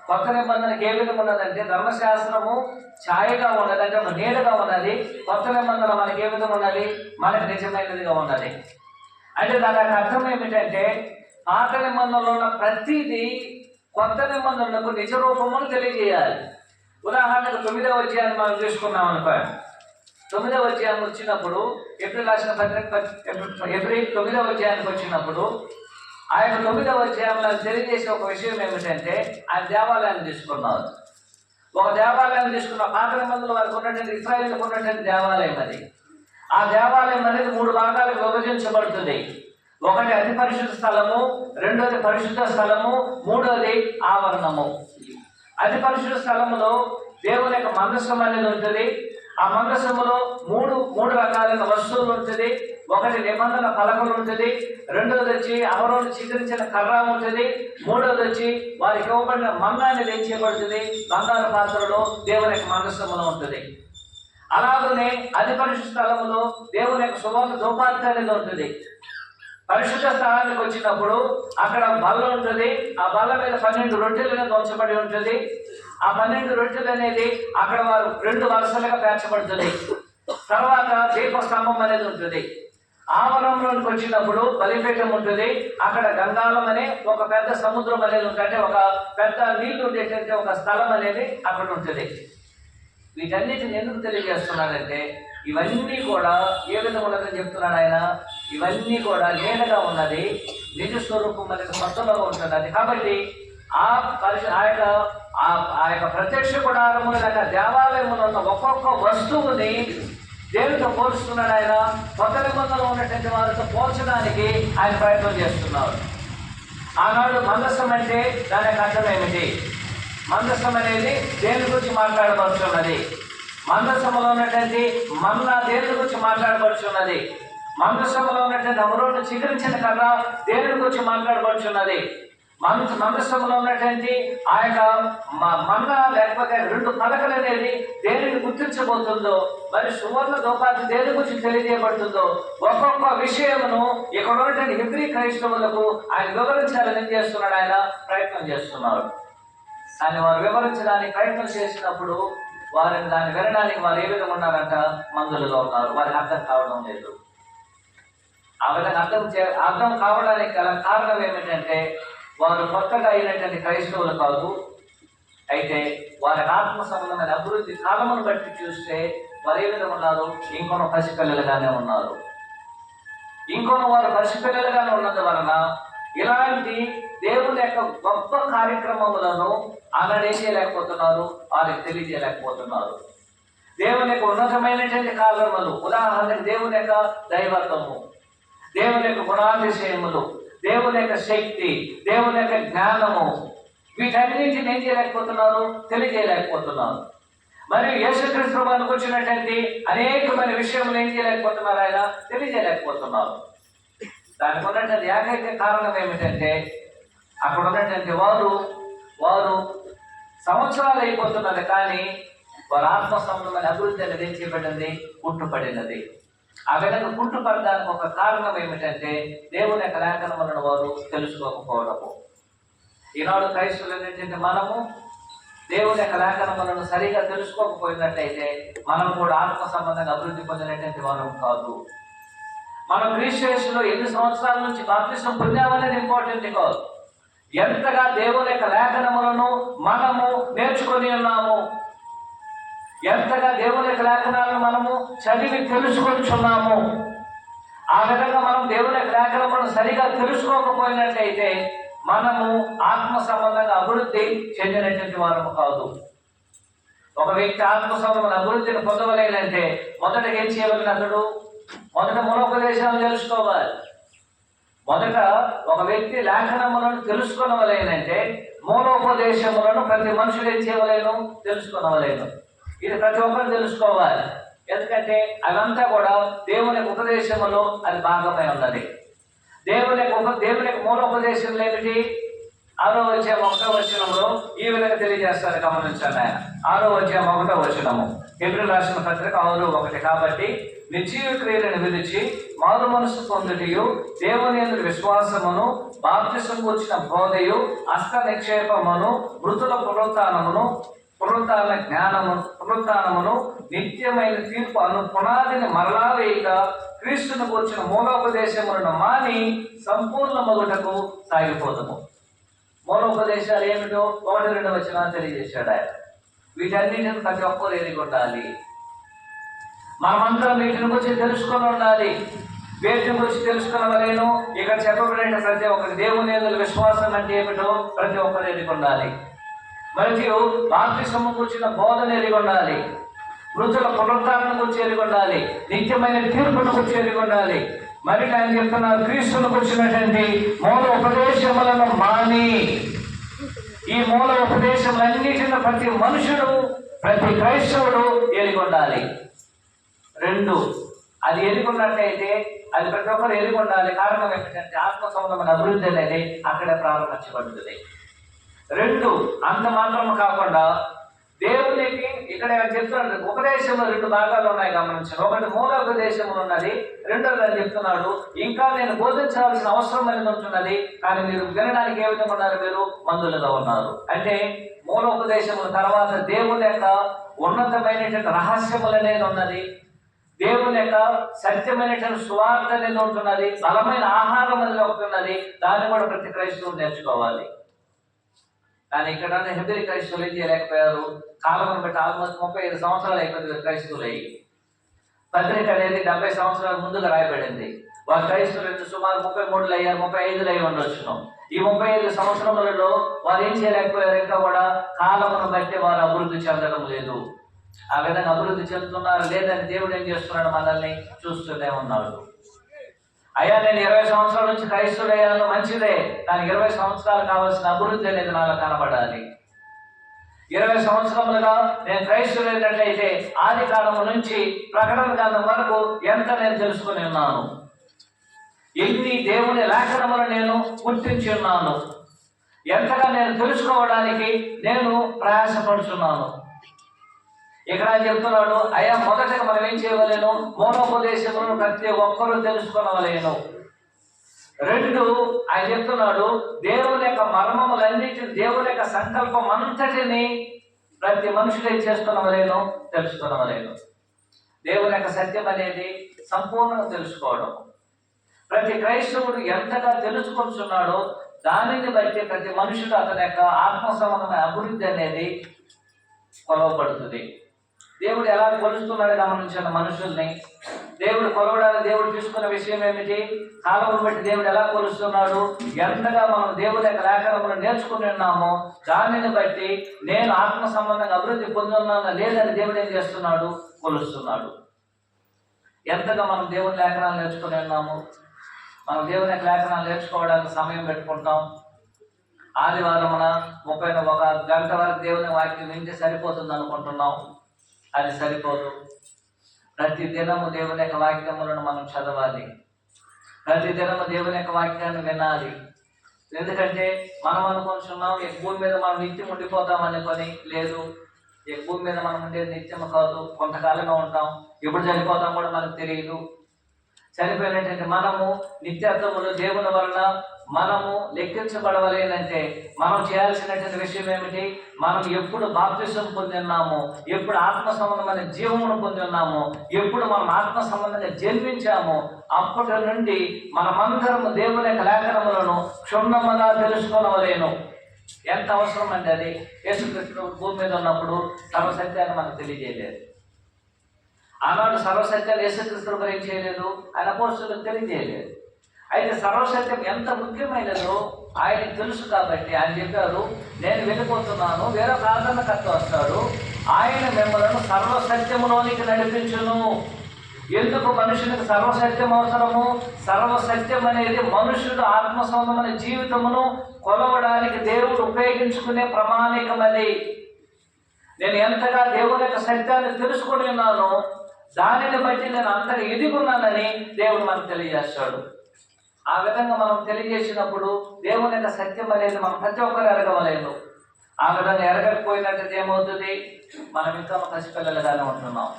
కొత్త నిబంధనకి ఏ విధంగా ఉన్నదంటే ధర్మశాస్త్రము ఛాయగా ఉన్నది, అంటే నీడగా ఉన్నది. కొత్త నిబంధన మనకి ఏ విధంగా ఉన్నది? మనకి నిజమైనదిగా ఉన్నది. అంటే దానికి అర్థం ఏమిటంటే పాత నిబంధనలో ఉన్న ప్రతిదీ కొత్త నిబంధనలకు నిజ రూపమును తెలియజేయాలి. ఉదాహరణకు 9వ అధ్యాయాన్ని మనం చూసుకున్నాం అనుకోండి. 9వ అధ్యాయం వచ్చినప్పుడు ఎబ్రీ రాసిన పత్రిక ఎబ్రీ 9వ అధ్యాయానికి వచ్చినప్పుడు ఆ యొక్క 9వ అధ్యాయంలో తెలియజేసే ఒక విషయం ఏమిటంటే ఆయన దేవాలయాన్ని తీసుకున్నారు. ఒక దేవాలయాన్ని తీసుకున్న పాత నిబంధనలు వారికి ఉన్నటువంటి ఇశ్రాయేలుకు ఉన్నటువంటి దేవాలయం అది. ఆ దేవాలయం అనేది 3 భాగాలకు విభజించబడుతుంది. ఒకటి అతి పరిశుద్ధ స్థలము, రెండోది పరిశుద్ధ స్థలము, మూడోది ఆవరణము. అతి పరిశుద్ధ స్థలములో దేవుని యొక్క మందసం అనేది ఉంటుంది. ఆ మందసములో మూడు రకాలైన వస్తువులు ఉంటుంది. ఒకటి నిబంధన ఫలకం ఉంటుంది, రెండోది వచ్చి అహరోను చిత్రించిన కర్ర ఉంటుంది, మూడోది వచ్చి వారికి ఇవ్వబడిన మన్నాన్ని తెచ్చేయబడుతుంది. బంగారు పాత్రలో దేవుని యొక్క మందసములో ఉంటుంది. అలాగనే అతి పరిశుద్ధ స్థలములో దేవుని యొక్క సువర్ణ ధూపార్తి అనేది ఉంటుంది. పరిశుద్ధ స్థలానికి వచ్చినప్పుడు అక్కడ బల్ల ఉంటుంది. ఆ బల్ల మీద 12 రొట్టెలు అనేది ఉంచబడి ఉంటుంది. ఆ 12 రొట్టెలు అనేది అక్కడ వారు 2 వరుసలుగా పేర్చబడుతుంది. తర్వాత దీపస్తంభం అనేది ఉంటుంది. ఆవరణంలోకి వచ్చినప్పుడు బలిపీఠం ఉంటుంది. అక్కడ గంగాళం అనే ఒక పెద్ద సముద్రం అనేది ఉంటుంది. అంటే ఒక పెద్ద నీళ్లు ఉండేటంటే ఒక స్థలం అనేది అక్కడ ఉంటుంది. వీటన్నిటిని ఎందుకు తెలియజేస్తున్నాడంటే ఇవన్నీ కూడా ఏ విధంగా ఉన్నదని చెప్తున్నాడు ఆయన. ఇవన్నీ కూడా నేనగా ఉన్నది, నిజ స్వరూపం అనేది కొత్తలో ఉంటున్నది. కాబట్టి ఆ యొక్క ప్రత్యక్ష గుడారము లేక దేవాలయంలో ఉన్న ఒక్కొక్క వస్తువుని దేవుడితో పోల్చుతున్నాడు ఆయన. కొత్త నిబంధనలో ఉన్నటువంటి వారితో పోల్చడానికి ఆయన ప్రయత్నం చేస్తున్నారు. ఆనాడు మందసం అంటే దాని అర్థం ఏమిటి? మందసం అనేది దేని గురించి మాట్లాడబడుతున్నది? మందసములో ఉన్నటువంటి మన్నా దేని గురించి మాట్లాడబడుచున్నది? మందసములో ఉన్నటువంటి అహరోను చిగురించిన కర్ర దేని గురించి మాట్లాడబడుచున్నది? మందసములో ఉన్నటువంటి ఆ యొక్క మన్నా లేకపోతే 2 పలకలు అనేది దేనిని గుర్తించబోతుందో, మరి సువర్ణ ధూపార్తి దేని గురించి తెలియజేయబడుతుందో ఒక్కొక్క విషయమును ఇక్కడ ఉన్నటువంటి హెబ్రీ క్రైస్తవులకు ఆయన వివరించాలని చేస్తున్నాడు. ఆయన ప్రయత్నం చేస్తున్నారు. కానీ వారు వివరించడానికి ప్రయత్నం చేసినప్పుడు వారిని దాన్ని వినడానికి వారు ఏ విధంగా ఉన్నారంట? మందులుగా ఉన్నారు. వారికి అర్థం కావడం లేదు. ఆ విధంగా అర్థం కావడానికి గల కారణం ఏమిటంటే వారు కొత్తగా అయినటువంటి క్రైస్తవులు కాదు. అయితే వారి ఆత్మ సంబంధమైన అభివృద్ధి కాలమును బట్టి చూస్తే వారు ఏ విధంగా ఉన్నారు? ఇంకొన పసిపిల్లలుగానే ఉన్నారు. ఇంకొన వారు పసిపిల్లలుగానే ఉన్నందు వలన ఇలాంటి దేవుని యొక్క గొప్ప కార్యక్రమములను ఆనాడు చేయలేకపోతున్నారు, వారికి తెలియజేయలేకపోతున్నారు. దేవుని యొక్క ఉన్నతమైనటువంటి కార్యములు, ఉదాహరణకు దేవుని యొక్క దైవత్వము, దేవుని యొక్క గుణాతిశయములు, దేవుని యొక్క శక్తి, దేవుని యొక్క జ్ఞానము, వీటన్నింటిని ఏం చేయలేకపోతున్నారు, తెలియజేయలేకపోతున్నారు. మరియు యేసుక్రీస్తు ప్రభువుకి వచ్చినటువంటి అనేకమైన విషయములు ఏం చేయలేకపోతున్నారు, ఆయన తెలియజేయలేకపోతున్నారు. దానికి ఉన్నటువంటి ఏకైక కారణం ఏమిటంటే అక్కడ ఉన్నటువంటి వారు సంవత్సరాలు అయిపోతున్నది, కానీ వారి ఆత్మ సంబంధమైన అభివృద్ధి అనేది ఏం చేయబడింది, కుంటుపడినది. ఆ విధంగా కుంటుపడడానికి ఒక కారణం ఏమిటంటే దేవుని యొక్క లేఖనములను వారు తెలుసుకోకపోవడము. ఈనాడు క్రైస్తవులు ఏంటంటే మనము దేవుని యొక్క లేఖనములను సరిగా తెలుసుకోకపోయినట్టయితే మనం కూడా ఆత్మ సంబంధంగా అభివృద్ధి పొందినటువంటి వారం కాదు. మనం క్రీస్తు ఎన్ని సంవత్సరాల నుంచి బాప్తిసం పొందామనేది ఇంపార్టెంట్ కాదు, ఎంతగా దేవుని యొక్క లేఖనములను మనము నేర్చుకొని ఉన్నాము, ఎంతగా దేవుని యొక్క లేఖనాలను మనము చదివి తెలుసుకొనిచున్నాము. ఆ విధంగా మనం దేవుని యొక్క లేఖనములను సరిగా తెలుసుకోకపోయినట్లయితే మనము ఆత్మ సంబంధంగా అభివృద్ధి చెందినటువంటి వారము కాదు. ఒక వ్యక్తి ఆత్మ సంబంధమైన అభివృద్ధిని పొందవలేనంటే మొదట ఏం చేయవలసిన అతడు మొదట మూలోపదేశాలు తెలుసుకోవాలి. మొదట ఒక వ్యక్తి లేఖనములను తెలుసుకొనవలేనంటే మూలోపదేశములను ప్రతి మనుషులు ఏం చేయవలేను, తెలుసుకొనవలేను. ఇది ప్రతి ఒక్కరు తెలుసుకోవాలి. ఎందుకంటే అదంతా కూడా దేవుని ఉపదేశములో అది భాగమై ఉన్నది. దేవుని మూలోపదేశంలో ఏమిటి, 6వ అధ్యాయం 1వ వచనంలో ఈ విధంగా తెలియజేస్తారు, గమనించండి. ఆయన 6వ అధ్యాయం 1వ వచనము, హెబ్రీయులకు రాసిన పత్రిక 6:1. కాబట్టి నిశ్చయ క్రియలను విడిచి మారు మనసు పొందుటయు దేవుని యందు విశ్వాసమును బాప్తిసం కూర్చిన బోధయు హస్త నిక్షేపమును మృతుల పునరుత్థాన జ్ఞానమును నిత్యమైన తీర్పు పునాదిని మరలా వేయక క్రీస్తును కూర్చిన మూలోపదేశములను మాని సంపూర్ణ మొదటకు సాగిపోతాము. మూలోపదేశాలు ఏమిటో 1-2 వచనాలు తెలియజేశాడు ఆయన. వీటన్నిటిని ప్రతి ఒక్కరు ఎరిగి ఉండాలి. మనమందరం వీటిని గురించి తెలుసుకొని ఉండాలి. వీటిని గురించి తెలుసుకునవలేను. ఇక్కడ చెప్పబడిన ప్రతి ఒక్కరి దేవుని యందు విశ్వాసం అంటే ఏమిటో ప్రతి ఒక్కరు ఎరిగి ఉండాలి. మరియు బాప్తిసము కూర్చిన బోధన ఎరిగి ఉండాలి, మృతుల పునరుత్థానం గురించి ఎరిగి ఉండాలి, నిత్యమైన తీర్పును గురించి ఎరిగి ఉండాలి. మరి ఆయన చెప్తున్నారు, క్రీస్తును కూర్చున్నటువంటి మూల ఉపదేశములను మాని, ఈ మూల ఉపదేశములన్నిటిని ప్రతి మనుషుడు ప్రతి క్రైస్తవుడు ఎరిగి ఉండాలి. 2, అది ఎరిగి ఉన్నట్టయితే అది ప్రతి ఒక్కరు ఎరిగి ఉండాలి. కారణం ఏంటంటే ఆత్మ సంబంధమైన అభివృద్ధి అనేది అక్కడే ప్రారంభించబడుతుంది. 2, అంత మాత్రం కాకుండా దేవునికి ఇక్కడ చెప్తున్నాడు, ఉపదేశంలో 2 భాగాలు ఉన్నాయి, గమనించారు. ఒకటి మూలోపదేశములు ఉన్నది, రెండోది అని చెప్తున్నాడు ఇంకా నేను బోధించాల్సిన అవసరం అనేది ఉంటున్నది, కానీ మీరు వినడానికి ఏ విధంగా ఉన్నారు, మీరు మందులుగా ఉన్నారు. అంటే మూలోపదేశముల తర్వాత దేవుని యొక్క ఉన్నతమైనటువంటి రహస్యములు అనేది ఉన్నది, దేవుని యొక్క సత్యమైనటువంటి సువార్త అనేది ఉంటున్నది, బలమైన ఆహారం అనేది ఉంటున్నది. దాన్ని కూడా ప్రతి క్రైస్తవులు నేర్చుకోవాలి. కానీ ఇక్కడ హెబ్రీ క్రైస్తవులు ఏం చేయలేకపోయారు, కాలం బట్టి ఆల్మోస్ట్ 35 సంవత్సరాలు అయిపోయింది క్రైస్తవులు అయ్యి. పత్రిక అనేది 70 సంవత్సరాల ముందుగా రాయబడింది. వారు క్రైస్తవులు సుమారు 33 అయ్యారు, 35 అయి ఉండొచ్చును. ఈ 35 సంవత్సరములలో వారు ఏం చేయలేకపోయారు, ఇంకా కూడా కాలమును బట్టి వారు అభివృద్ధి చెందడం లేదు. ఆ విధంగా అభివృద్ధి చెందుతున్నారు లేదని దేవుడు ఏం చేస్తున్నాడు, మనల్ని చూస్తూనే ఉన్నాడు. అయ్యా నేను 20 సంవత్సరాల నుంచి క్రైస్తవుడు అయ్యాను, మంచిదే, కానీ 20 సంవత్సరాలు కావాల్సిన అభివృద్ధి అనేది నాలో కనబడాలి. 20 సంవత్సరములుగా నేను క్రైస్తవుడు అయినట్లయితే ఆది కాలము నుంచి ప్రకటన కాలం వరకు ఎంత నేను తెలుసుకుని ఉన్నాను, ఎన్ని దేవుని లేఖనములు నేను గుర్తించి ఉన్నాను, ఎంతగా నేను తెలుసుకోవడానికి నేను ప్రయాసపడుతున్నాను. ఇక్కడ చెప్తున్నాడు, అయ్యా మొదటగా మనం ఏం చేయవలేను, మూలోపదేశములను ప్రతి ఒక్కరూ తెలుసుకోవలేను. 2, ఆయన చెప్తున్నాడు, దేవుని యొక్క మర్మములన్నిటిని, దేవుని యొక్క సంకల్పం అంతటిని ప్రతి మనుషులు ఏం చేసుకునవలేను, తెలుసుకునవలేను. దేవుని యొక్క సత్యం అనేది సంపూర్ణంగా తెలుసుకోవడం. ప్రతి క్రైస్తవుడు ఎంతగా తెలుసుకుంటున్నాడో దానిని బట్టి ప్రతి మనుషుడు అతని యొక్క ఆత్మ సంబంధమైన అభివృద్ధి అనేది కొలవబడుతుంది. దేవుడు ఎలా కొలుస్తున్నాడు గమనించిన మనుషుల్ని. దేవుడు కొలవడానికి దేవుడు తీసుకున్న విషయం ఏమిటి, కాలమును బట్టి దేవుడు ఎలా కొలుస్తున్నాడు, ఎంతగా మనం దేవుడి యొక్క లేఖనములు నేర్చుకుని ఉన్నామో దానిని బట్టి నేను ఆత్మ సంబంధంగా అభివృద్ధి పొందున్నాను లేదని దేవుడు ఏం చేస్తున్నాడు, కొలుస్తున్నాడు. ఎంతగా మనం దేవుని లేఖనాలు నేర్చుకుని ఉన్నాము, మనం దేవుని యొక్క లేఖనాలు నేర్చుకోవడానికి సమయం పెట్టుకుంటాం. ఆదివారమున 31 గంట వరకు దేవుని వాక్యం వింటే సరిపోతుంది అనుకుంటున్నాం. అది సరిపోదు. ప్రతి దినము దేవుని యొక్క వాక్యములను మనం చదవాలి. ప్రతి దినము దేవుని యొక్క వాక్యాన్ని వినాలి. ఎందుకంటే మనం అనుకుంటున్నాం ఈ భూమి మీద మనం నిత్యం ఉండిపోతాం అనుకొని. లేదు, ఈ భూమి మీద మనం ఉండేది నిత్యం కాదు, కొంతకాలంగా ఉంటాం. ఎప్పుడు చనిపోతాం కూడా మనకు తెలియదు. చనిపోయినటువంటి మనము నిత్యత్వములు దేవుని వలన మనము లెక్కించబడవలేనంటే మనం చేయాల్సినటువంటి విషయం ఏమిటి? మనం ఎప్పుడు బాప్తిసం పొంది ఉన్నాము, ఎప్పుడు ఆత్మ సంబంధమైన జీవమును పొంది ఉన్నాము, ఎప్పుడు మనం ఆత్మ సంబంధంగా జన్మించాము, అప్పటి నుండి మనమందరము దేవుని యొక్క లేఖనములను క్షుణ్ణముగా తెలుసుకోవలేను. ఎంత అవసరం అండి అది. యేసుక్రీస్తు భూమి మీద ఉన్నప్పుడు సర్వసత్యాన్ని మనకు తెలియజేయలేదు. ఆనాడు సర్వసత్యాలు యేసుక్రీస్తు గురించి చేయలేదు, ఆయన అపోస్తలులకు తెలియజేయలేదు. అయితే సర్వసత్యం ఎంత ముఖ్యమైనదో ఆయనకు తెలుసు కాబట్టి ఆయన చెప్పారు, నేను వెళ్ళిపోతున్నాను, వేరొక ఆదరణకర్త వస్తాడు, ఆయన మిమ్మల్ని సర్వసత్యములోనికి నడిపించును. ఎందుకు మనుషునికి సర్వసత్యం అవసరము? సర్వసత్యం అనేది మనుషుడు ఆత్మ సంబంధమైన జీవితమును కొలవడానికి దేవుడు ఉపయోగించుకునే ప్రమాణికం. అది నేను ఎంతగా దేవుని యొక్క సత్యాన్ని తెలుసుకొని ఉన్నానో దానిని బట్టి నేను అంతగా ఎదుగున్నానని దేవుడు మనకు తెలియజేస్తాడు. ఆ విధంగా మనం తెలియజేసినప్పుడు దేవుని యొక్క సత్యం అనేది మనం ప్రతి ఒక్కరు ఎరగవలేదు. ఆ విధంగా ఎరగకపోయినట్టు ఏమవుతుంది? మనం ఇంకా పసిపిల్లలుగానే ఉంటున్నాం.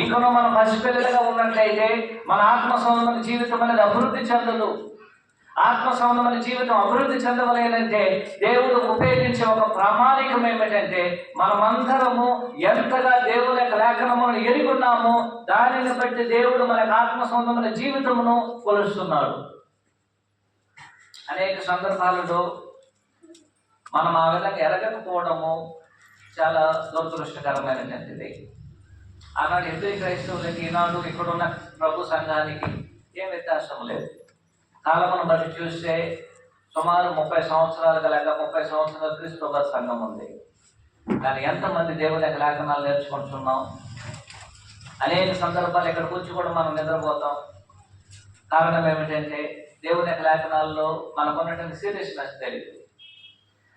ఇంకనూ మనం పసిపిల్లలుగా ఉన్నట్లయితే మన ఆత్మ సంబంధమైన జీవితం అనేది అభివృద్ధి చెందదు. ఆత్మ సంబంధమైన జీవితం అభివృద్ధి చెందవలేనంటే దేవుడు ఉపయోగించే ఒక ప్రామాణికం ఏమిటంటే మనమందరము ఎంతగా దేవుని యొక్క లేఖనములను ఎరుగున్నామో దానిని బట్టి దేవుడు మన ఆత్మ సంబంధమైన జీవితమును కొలుస్తున్నాడు. అనేక సందర్భాలలో మనం ఆ విధంగా ఎరగకపోవడము చాలా దురదృష్టకరమైనటువంటిది. ఆనాడు హిందూ క్రైస్తవులకి ఈనాడు ఇక్కడున్న ప్రభు సంఘానికి ఏం వ్యత్యాసం లేదు. కాలమును బట్టి చూస్తే సుమారు 30 సంవత్సరాలు లేక 30 సంవత్సరాల క్రీస్తు సంఘం ఉంది. కానీ ఎంతమంది దేవుని యొక్క లేఖనాలు నేర్చుకుంటున్నాం? అనేక సందర్భాలు ఇక్కడ కూర్చు కూడా మనం నిద్రపోతాం. కారణం ఏమిటంటే దేవుని యొక్క లేఖనాల్లో మనకున్నటువంటి సీరియస్నెస్ తెలియదు.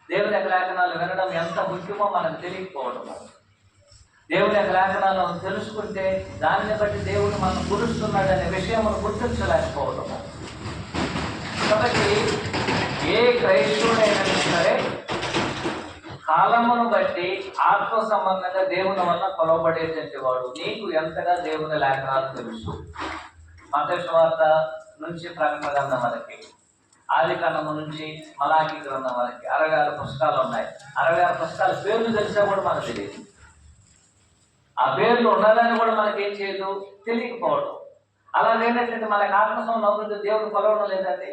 దేవుని యొక్క లేఖనాలు వినడం ఎంత ముఖ్యమో మనకు తెలియకపోవడము. దేవుని యొక్క లేఖనాలను తెలుసుకుంటే దానిని బట్టి దేవుడు మనం గురుస్తున్నాడనే విషయం మనం గుర్తించలేకపోవడము. కాబట్టి ఏ క్రైస్తవుడైనా సరే కాలమును బట్టి ఆత్మ సంబంధంగా దేవుని వల్ల కొలవబడేటువంటి వాడు. నీకు ఎంతగా దేవుని లేఖనాలు తెలుసు? మత్తయి సువార్త నుంచి ప్రకటన గ్రంథం వరకు, ఆది కాండము నుంచి మలాకి గ్రంథం వరకు 66 పుస్తకాలు ఉన్నాయి. 66 పుస్తకాల పేర్లు తెలిసా కూడా మనకు తెలియదు. ఆ పేర్లు ఉన్నదాన్ని కూడా మనకేం చేయదు, తెలియకపోవడం. అలా లేనట్లయితే మనకి ఆత్మసంబంధం అభివృద్ధి దేవుడు కొలవడం లేదండి,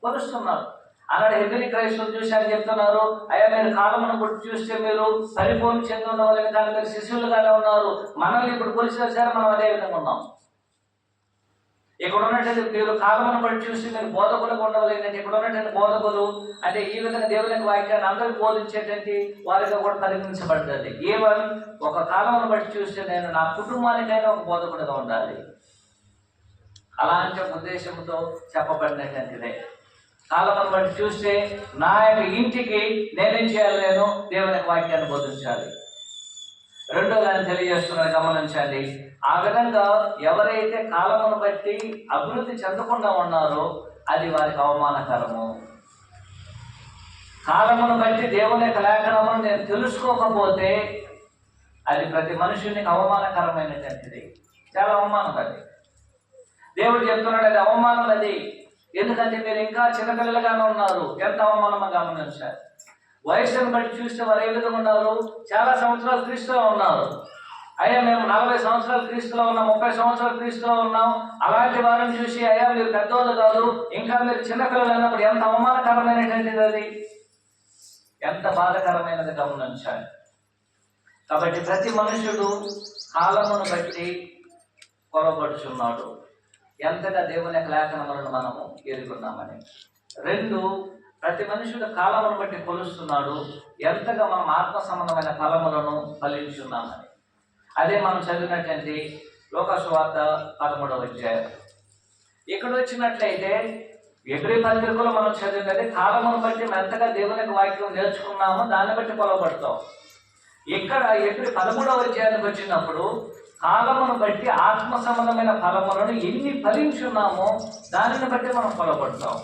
కొలుస్తున్నారు. అలాంటి హెబ్రీ క్రైస్తవులు చూసి అని చెప్తున్నారు, అయ్యా మీరు కాలమును బట్టి చూస్తే మీరు పరిపూర్ణ చెంది ఉన్న వాళ్ళని కానీ మీరు శిష్యులుగానే ఉన్నారు. మనల్ని ఇప్పుడు కొలిసేసారు, మనం అదే విధంగా ఉన్నాం. ఇక్కడ ఉన్నట్టు మీరు కాలమును బట్టి చూసి మీరు బోధకులుగా ఉండవలేదంటే ఇక్కడ ఉన్నటువంటి బోధకులు అంటే ఈ విధంగా దేవుని యొక్క వాక్యాన్ని అందరికీ బోధించేటువంటి వారిగా కూడా పరిగణించబడుతుంది. ఈవెన్ ఒక కాలమును బట్టి చూస్తే నేను నా కుటుంబానికైనా ఒక బోధకుడిగా ఉండాలి అలాంటి ఉద్దేశంతో చెప్పబడినటువంటిదే. కాలమును బట్టి చూస్తే నా యొక్క ఇంటికి నేనేం చేయాలి? నేను దేవుని యొక్క వాక్యాన్ని బోధించాలి. రెండోది ఆయన తెలియజేస్తున్నారు, గమనించండి. ఆ విధంగా ఎవరైతే కాలమును బట్టి అభివృద్ధి చెందకుండా ఉన్నారో అది వారికి అవమానకరము. కాలమును బట్టి దేవుని యొక్క లేఖనమును నేను తెలుసుకోకపోతే అది ప్రతి మనుషునికి అవమానకరమైనటువంటిది, చాలా అవమానం అది. దేవుడు చెప్తున్నాడు అది అవమానం అది. ఎందుకంటే మీరు ఇంకా చిన్నపిల్లలుగానే ఉన్నారు. ఎంత అవమానమో గమనించారు. వయసును బట్టి చూస్తే వారు ఏ విధంగా ఉన్నారు? చాలా సంవత్సరాలు క్రీస్తులో ఉన్నారు. అయ్యా మేము 40 సంవత్సరాలు క్రీస్తులో ఉన్నాం, 30 సంవత్సరాలు క్రీస్తులో ఉన్నాం. అలాంటి వారిని చూసి అయ్యా మీరు పెద్దవాళ్ళు కాదు, ఇంకా మీరు చిన్నపిల్లలు అన్నప్పుడు ఎంత అవమానకరమైనటువంటిది అది, ఎంత బాధకరమైనది గమనించాలి. కాబట్టి ప్రతి మనుషుడు కాలమును బట్టి కొలబడుచున్నాడు, ఎంతగా దేవుని యొక్క లేఖనములను మనము ఎరుగున్నామని. 2, ప్రతి మనుషుడు కాలమును బట్టి కొలుస్తున్నాడు, ఎంతగా మనం ఆత్మ సంబంధమైన ఫలములను ఫలించున్నామని. అదే మనం చదివినటువంటి లోక సువార్త 13వ అధ్యాయం. ఇక్కడ వచ్చినట్లయితే ఎబ్రీ పత్రికలో మనం చదివినది కాలమును బట్టి ఎంతగా దేవునికి వాక్యం నేర్చుకున్నామో దాన్ని బట్టి కొలబడతాం. ఇక్కడ ఎబ్రీ 13వ అధ్యాయానికి వచ్చినప్పుడు కాలమును బట్టి ఆత్మ సంబంధమైన ఫలములను ఎన్ని ఫలించున్నామో దానిని బట్టి మనం కొలబడతాం.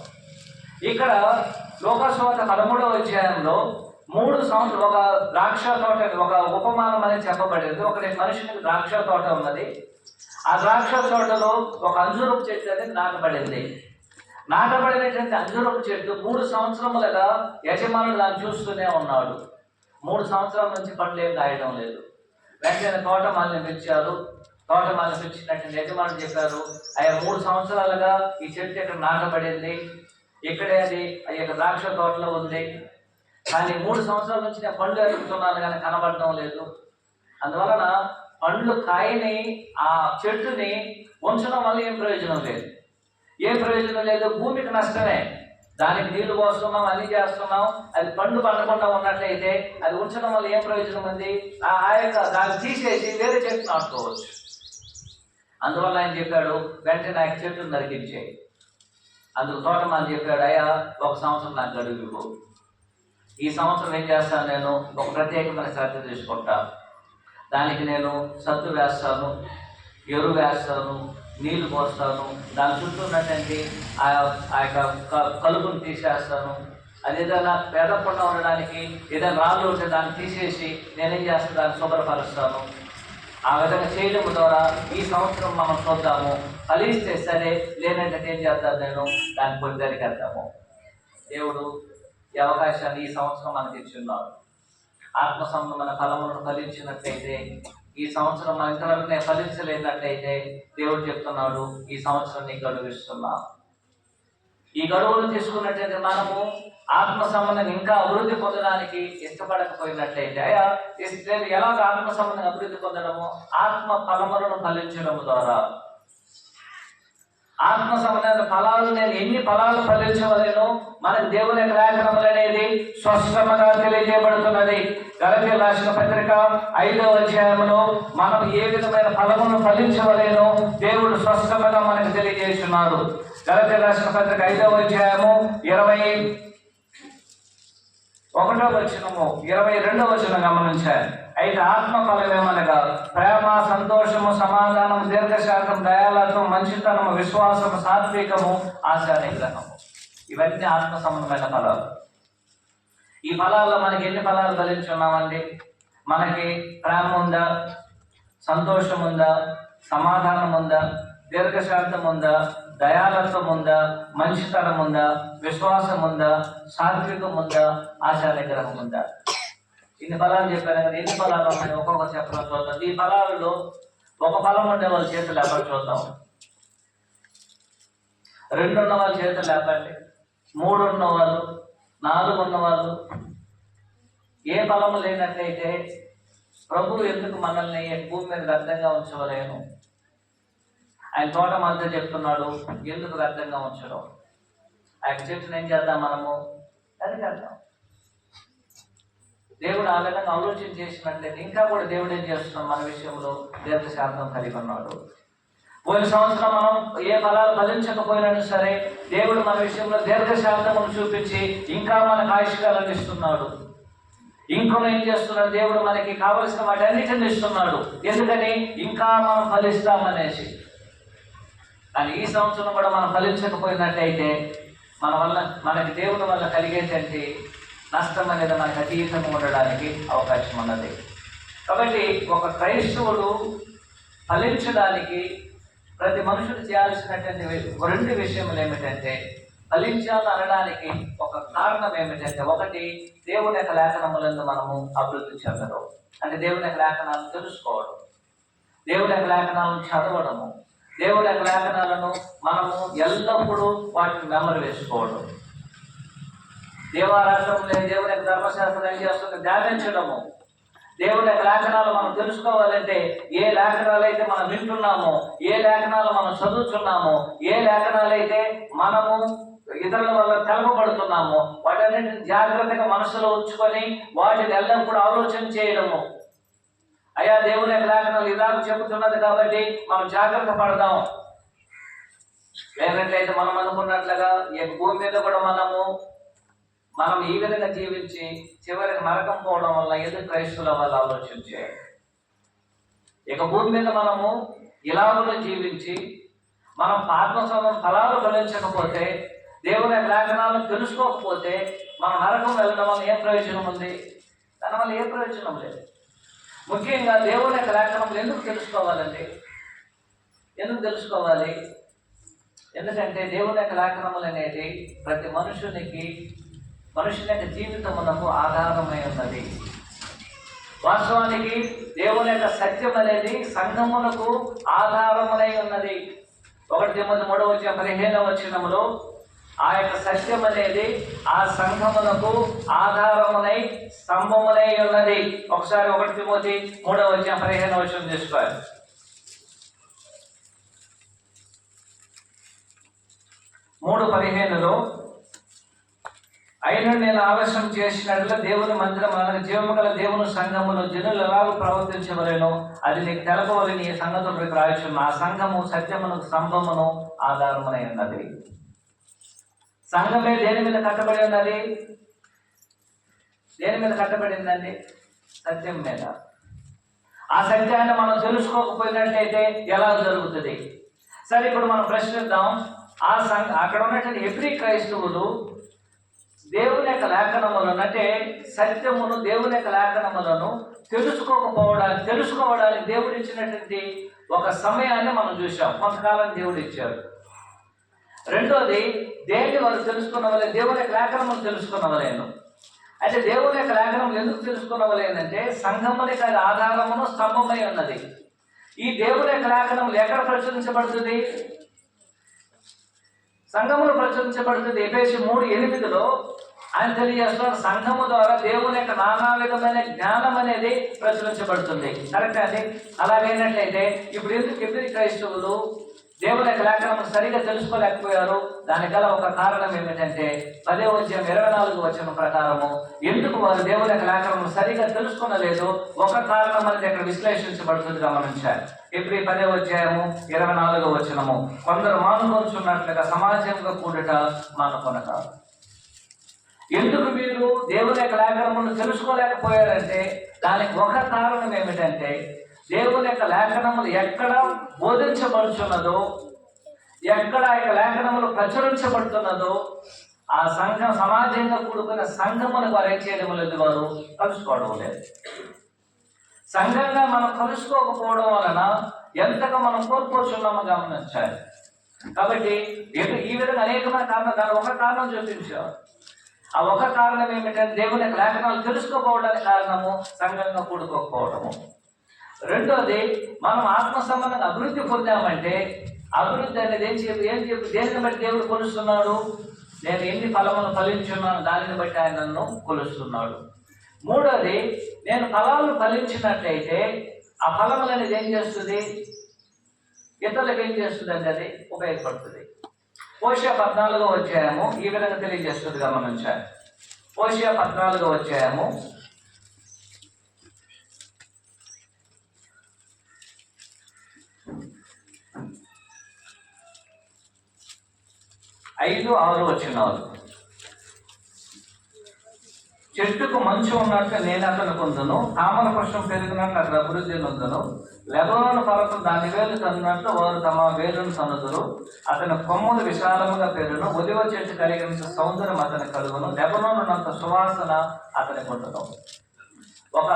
ఇక్కడ లోకసువార్త 13వ అధ్యాయంలో 3 సంవత్సరాలు ఒక ద్రాక్ష తోట, ఒక ఉపమానం అనేది చెప్పబడింది. ఒకటి మనుషునికి ద్రాక్ష తోట ఉన్నది. ఆ ద్రాక్ష తోటలో ఒక అంజూరపు చెట్టు అనేది నాటబడినటువంటి అంజూరపు చెట్టు 3 సంవత్సరములుగా యజమానుడు దాన్ని చూస్తూనే ఉన్నాడు. 3 సంవత్సరాల నుంచి పండ్లు ఏం కాయడం లేదు. వెంటనే తోటమాలిని పిలిచారు. తోటమాలిని పిలిచినట్టు యజమానుడు చెప్పారు, అయ్యా 3 సంవత్సరాలుగా ఈ చెట్టు ఇక్కడ నాటబడింది, ఇక్కడే అది ఆ యొక్క ద్రాక్ష తోటలో ఉంది, కానీ 3 సంవత్సరాల నుంచి నేను పండ్లు ఎదుగుతున్నాను కానీ కనబడటం లేదు. అందువలన పండ్లు కాయని ఆ చెట్టుని ఉంచడం వల్ల ఏం ప్రయోజనం లేదు. భూమికి నష్టమే. దానికి నీళ్లు పోస్తున్నాం, అన్ని చేస్తున్నాం, అది పండు పండకుండా ఉన్నట్లయితే అది ఉంచడం వల్ల ఏం ప్రయోజనం ఉంది? ఆ యొక్క దాన్ని తీసేసి వేరే చెట్టు నాటుకోవచ్చు. అందువల్ల ఆయన చెప్పాడు, వెంటనే ఆ చెట్టును నరికించేయి. అందుకు తోటమాలి చెప్పాడు, అయ్యా 1 సంవత్సరం నాకు గడువు ఇవ్వు. ఈ సంవత్సరం ఏం చేస్తాను, నేను ఒక ప్రత్యేకమైన శ్రద్ధ తీసుకుంటా. దానికి నేను సత్తు వేస్తాను, ఎరువు వేస్తాను, నీళ్లు పోస్తాను, దాని చుట్టూ ఉన్నటువంటి ఆ యొక్క కలుపును తీసేస్తాను. అది ఏదైనా పేదకుండా ఉండడానికి ఏదైనా రాళ్ళు ఉంటే దాన్ని తీసేసి నేనేం చేస్తాను, దాన్ని శుభ్రపరుస్తాను. ఆ విధంగా చేయడం ద్వారా ఈ సంవత్సరం మనం చూద్దాము, ఫలిస్తే సరే, లేనంటే ఏం చేద్దాం, నేను దాన్ని పొందరికేద్దాము. దేవుడు ఈ అవకాశాన్ని ఈ సంవత్సరం మనకి ఇచ్చున్నాడు. ఆత్మ సంబంధమైన ఫలములను ఫలించినట్లయితే, ఈ సంవత్సరం మన ఇంతవరకు నేను ఫలించలేనట్లయితే దేవుడు చెప్తున్నాడు, ఈ సంవత్సరం నీకు గడువు ఇస్తున్నా. ఈ గడువులు తీసుకున్నట్లయితే మనము ఆత్మ సంబంధంగా ఇంకా అభివృద్ధి పొందడానికి ఇష్టపడకపోయినట్లయితే, ఎలాగ ఆత్మ సంబంధంగా అభివృద్ధి పొందడము? ఆత్మ ఫలములను ఫలించడం ద్వారా. ఆత్మ సంబంధమైన ఫలాలు నేను ఎన్ని ఫలాలు ఫలించవలేను మనకు దేవుని యొక్క లేఖనములు అనేది స్పష్టంగా తెలియజేయబడుతున్నది. గలతీయులకు రాసిన పత్రిక 5వ అధ్యాయంలో మనం ఏ విధమైన ఫలములను ఫలించవలేను దేవుడు స్పష్టంగా మనకు తెలియజేస్తున్నాడు. గలతీయులకు రాసిన పత్రిక 5వ అధ్యాయము 21వ వచనము 22వ వచనం గమనించారు. అయితే ఆత్మ ఫలం ఏమనగా ప్రేమ, సంతోషము, సమాధానం, దీర్ఘశాంతం, దయాళత్వం, మంచితనము, విశ్వాసము, సాత్వికము, ఆశా నిగ్రహము. ఇవన్నీ ఆత్మ సంబంధమైన ఫలాలు. ఈ ఫలాల్లో మనకి ఎన్ని ఫలాలు ఫలించున్నామండి? మనకి ప్రేమ ఉందా, సంతోషం ఉందా, సమాధానం ఉందా, దీర్ఘశాంతం ఉందా, దయాళత్వం ఉందా, మంచితనం ఉందా, విశ్వాసం ఉందా, సాత్వికం ఉందా, ఆశా నిగ్రహం ఉందా? ఇన్ని ఫలాలు చెప్పారు కదా. ఎన్ని ఫలాలు ఉన్నాయి ఒక్కొక్క చెప్పడం చూద్దాం. ఈ ఫలాలలో ఒక ఫలం ఉండే వాళ్ళ చేతులు లేపండి చూద్దాం. 2 ఉన్న వాళ్ళ చేతులు లేపండి. 3 ఉన్నవాళ్ళు, 4 ఉన్నవాళ్ళు. ఏ ఫలము లేనట్లయితే ప్రభువు ఎందుకు మనల్ని భూమి మీద వ్యర్థంగా ఉంచవలేను? ఆయన తోటమంతా చెప్తున్నాడు, ఎందుకు వ్యర్థంగా ఉంచడం? ఆయన చెట్టును ఏం చేద్దాం, మనము అది చేద్దాం. దేవుడు ఆ విధంగా ఆలోచన చేసినట్లయితే ఇంకా కూడా దేవుడు ఏం చేస్తున్నాం, మన విషయంలో దీర్ఘశాంతం కలిగి ఉన్నాడు. పోయిన సంవత్సరం మనం ఏ ఫలాలు ఫలించకపోయినా సరే దేవుడు మన విషయంలో దీర్ఘశాంతమును చూపించి ఇంకా మనకు ఆయుష్కాలను ఇస్తున్నాడు. ఇంకో ఏం చేస్తున్నాడు, దేవుడు మనకి కావలసిన వాటి అన్నిటిని ఇస్తున్నాడు. ఎందుకని? ఇంకా మనం ఫలిస్తామనేసి. కానీ ఈ సంవత్సరం కూడా మనం ఫలించకపోయినట్టయితే మనకి దేవుని వల్ల కలిగేటువంటి నష్టం అనేది మనకు అతీతంగా ఉండడానికి అవకాశం ఉన్నది. కాబట్టి ఒక క్రైస్తవుడు ఫలించడానికి ప్రతి మనుషుడు చేయాల్సినటువంటి 2 విషయములు ఏమిటంటే, ఫలించాలి అనడానికి ఒక కారణం ఏమిటంటే, ఒకటి దేవుని యొక్క లేఖనములను మనము అభివృద్ధి చెందడం, అంటే దేవుని యొక్క లేఖనాలను తెలుసుకోవడం, దేవుని యొక్క లేఖనాలను చదవడము, దేవుని యొక్క లేఖనాలను మనము ఎల్లప్పుడూ వాటిని మెమరీ వేసుకోవడం. దేవారాష్ట్రంలో దేవుని యొక్క ధర్మశాస్త్రం ఏం చేస్తుంది, ధ్యానించడము. దేవుని యొక్క లేఖనాలు మనం తెలుసుకోవాలంటే ఏ లేఖనాలు అయితే మనం వింటున్నామో, ఏ లేఖనాలు మనం చదువుతున్నామో, ఏ లేఖనాలు అయితే మనము ఇతరుల వల్ల తెలపబడుతున్నామో వాటన్నిటిని జాగ్రత్తగా మనసులో ఉంచుకొని వాటిని ఎల్లప్పుడూ ఆలోచన చేయడము. అయ్యా దేవుని యొక్క లేఖనాలు ఇలాగ చెబుతున్నది కాబట్టి మనం జాగ్రత్త పడదాం. లేనట్లయితే మనం అనుకున్నట్లుగా ఈ భూమి మీద కూడా మనం ఈ విధంగా జీవించి చివరికి నరకం పోవడం వల్ల ఎందుకు క్రైస్తవుల వల్ల ఆలోచించే. ఇక భూమి మీద మనము ఇలాగులో జీవించి మనం ఆత్మస్వభావం ఫలాలు ఫలించకపోతే, దేవుని లేఖనాలను తెలుసుకోకపోతే మనం నరకం వెళ్ళడం వల్ల ఏం ప్రయోజనం ఉంది? దానివల్ల ఏ ప్రయోజనం లేదు. ముఖ్యంగా దేవుని యొక్క లేఖనములు ఎందుకు తెలుసుకోవాలండి? ఎందుకు తెలుసుకోవాలి? ఎందుకంటే దేవుని యొక్క లేఖనములు అనేది ప్రతి మనుషుని యొక్క జీవితమునకు ఆధారమై ఉన్నది. వాస్తవానికి దేవుని యొక్క సత్యం అనేది సంఘమునకు ఆధారమునై ఉన్నది. 1 తిమోతి 3:15 ఆ యొక్క సత్యం అనేది ఆ సంఘమునకు ఆధారమునై స్తంభమునై ఉన్నది. ఒకసారి 1 తిమోతి 3:15 తీసుకోవాలి. 3:15 అయినా నేను ఆలస్యం చేసినట్లు దేవుని మందిరం అనగా జీవము గల దేవుని సంఘములో జనులు ఎలాగో ప్రవర్తించవలేనో అది నీకు తెలపవలని ఈ సంగతులకు రాయచున్న ఆ సంఘము సత్యమును స్తంభమును ఆధారమునై ఉన్నది. సంఘమే దేని మీద కట్టబడి ఉన్నది? దేని మీద కట్టబడిందండి? సత్యం మీద. ఆ సత్యాన్ని మనం తెలుసుకోకపోయినట్లయితే ఎలా జరుగుతుంది? సరే, ఇప్పుడు మనం ప్రశ్నిద్దాం. అక్కడ ఉన్నటువంటి ఎవ్రీ క్రైస్తవులు దేవుని యొక్క లేఖనములను, అంటే సత్యమును, దేవుని యొక్క లేఖనములను తెలుసుకోవడానికి దేవుడు ఇచ్చినటువంటి ఒక సమయాన్ని మనం చూసాం. కొంతకాలం దేవుడు ఇచ్చారు. రెండోది, దేన్ని వారు తెలుసుకున్నవలే? దేవుని యొక్క లేఖనములు తెలుసుకున్నవలేను. అయితే దేవుని యొక్క లేఖనములు ఎందుకు తెలుసుకున్నవలేనంటే సంఘమునికి అది ఆధారమును స్తంభమై ఉన్నది. ఈ దేవుని యొక్క లేఖనములు ఎక్కడ ప్రచురించబడుతుంది? సంఘములు ప్రచురించబడుతుంది. ఎఫెసీ 3:8 ఆయన తెలియజేస్తున్నారు, సంఘము ద్వారా దేవుని యొక్క నానా విధమైన జ్ఞానం అనేది ప్రచురించబడుతుంది. కరెక్ట్ అండి? అలాగైనట్లయితే ఇప్పుడు ఎందుకు ఎవ్రీ క్రైస్తవులు దేవుని యొక్క లేఖనం సరిగా తెలుసుకోలేకపోయారు? దానికి గల ఒక కారణం ఏమిటంటే 10:24 ప్రకారము ఎందుకు వారు దేవుని యొక్క లేఖనం సరిగా తెలుసుకునలేదు? ఒక కారణం అనేది ఇక్కడ విశ్లేషించబడుతుంది, గమనించారు. ఎబ్రీ 10:24 కొందరు మానుకొనుచున్నట్లుగా సమాజంగా కూడట మానుకొనక. ఎందుకు మీరు దేవుని యొక్క లేఖనమును తెలుసుకోలేకపోయారంటే దానికి ఒక కారణం ఏమిటంటే దేవుని యొక్క లేఖనములు ఎక్కడ బోధించబడుచున్నదో, ఎక్కడ ఆ యొక్క లేఖనములు ప్రచురించబడుతున్నదో ఆ సమాజంగా కూడుకున్న సంఘమును వారు ఏం చేయడం లేదు, వారు కలుసుకోవడం లేదు. సంఘంగా మనం కలుసుకోకపోవడం వలన ఎంతగా మనం కోల్పోతున్నామో గమనించాలి. కాబట్టి ఈ విధంగా అనేకమైన కారణాలు, దాని ఒక కారణం చూపించారు. ఆ ఒక కారణం ఏమిటంటే దేవుని యొక్క లేఖనాలు తెలుసుకోకపోవడానికి కారణము సంఘంగా కూడుకోకపోవడము. రెండోది, మనం ఆత్మ సంబంధంగా అభివృద్ధి పొందామంటే అభివృద్ధి అనేది దేనిని బట్టి దేవుడు కొలుస్తున్నాడు? నేను ఎన్ని ఫలములు ఫలించున్నాను దానిని బట్టి ఆయన నన్ను కొలుస్తున్నాడు. మూడోది, నేను ఫలాలు ఫలించినట్లయితే ఆ ఫలములు అనేది ఏం చేస్తుంది? ఇతరులకు ఏం చేస్తుంది అంటే అది ఉపయోగపడుతుంది. హోషేయ 14 ఈ విధంగా తెలియజేస్తుంది, గమనించాలి. హోషేయ 14 5-6 చెట్టుకు మంచు ఉన్నట్టు నేను అతను పొందును, తామర పుష్పం పెరిగినట్లు అక్కడ అభివృద్ధి నొందును, లెబనోను పర్వతం దాని వేలు తన్నున్నట్లు వారు తమ వేలును తన్నుదురు, అతని కొమ్ములు విశాలముగా పెరుగును, ఒలివ చెట్టు కలిగిన సౌందర్యం అతని కలుగును, లెబనోనున్నంత సువాసన అతని పొందును. ఒక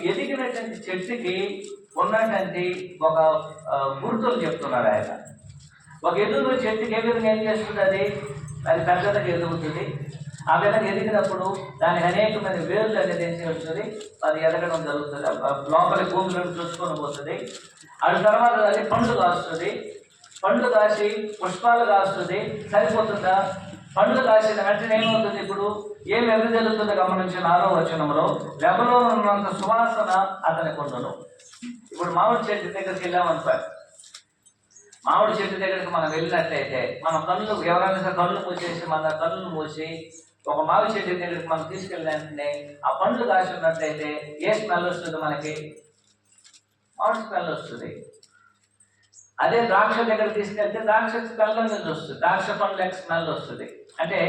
ఎదిగినటువంటి చెట్టుకి ఉన్నటువంటి ఒక గుర్తులు చెప్తున్నాడు ఆయన. ఒక ఎదుగు చెట్టుకి ఏ విధంగా ఏం చేస్తుంది? అది పెద్దగా ఎదుగుతుంది. ఆ విధంగా ఎదిగినప్పుడు దానికి అనేకమైన వేర్లు అనేది ఏం చేస్తుంది? అది ఎదగడం జరుగుతుంది. లోపలి భూమిలో చూసుకొని పోతుంది. అది తర్వాత అది పండ్లు కాస్తుంది. పండ్లు కాసి పుష్పాలు కాస్తుంది. సరిపోతుందా? పండ్లు కాసిన వెంటనే ఏమవుతుంది? ఇప్పుడు ఏమి అభివృద్ధి జరుగుతుందో గమనించిన 6వ లెబనోను ఉన్నంత సువాసన అతని కొండను. ఇప్పుడు మామిడి చెట్టు దగ్గరికి వెళ్ళామనుకోరు. మామిడి చెట్టు దగ్గరికి మనం వెళ్ళినట్లయితే మన కళ్ళు, ఎవరైనా కళ్ళు మూసేసి మన కళ్ళను మూసి ఒక మామిడి చెట్టు దగ్గరికి మనం తీసుకెళ్ళిన వెంటనే ఆ పండ్లు కాసి ఉన్నట్లయితే ఏ స్మెల్ వస్తుంది? మనకి మామిడి స్మెల్ వస్తుంది. అదే ద్రాక్ష దగ్గర తీసుకెళ్తే ద్రాక్ష స్మెల్ అనేది వస్తుంది, ద్రాక్ష పండ్ల స్మెల్ వస్తుంది. అంటే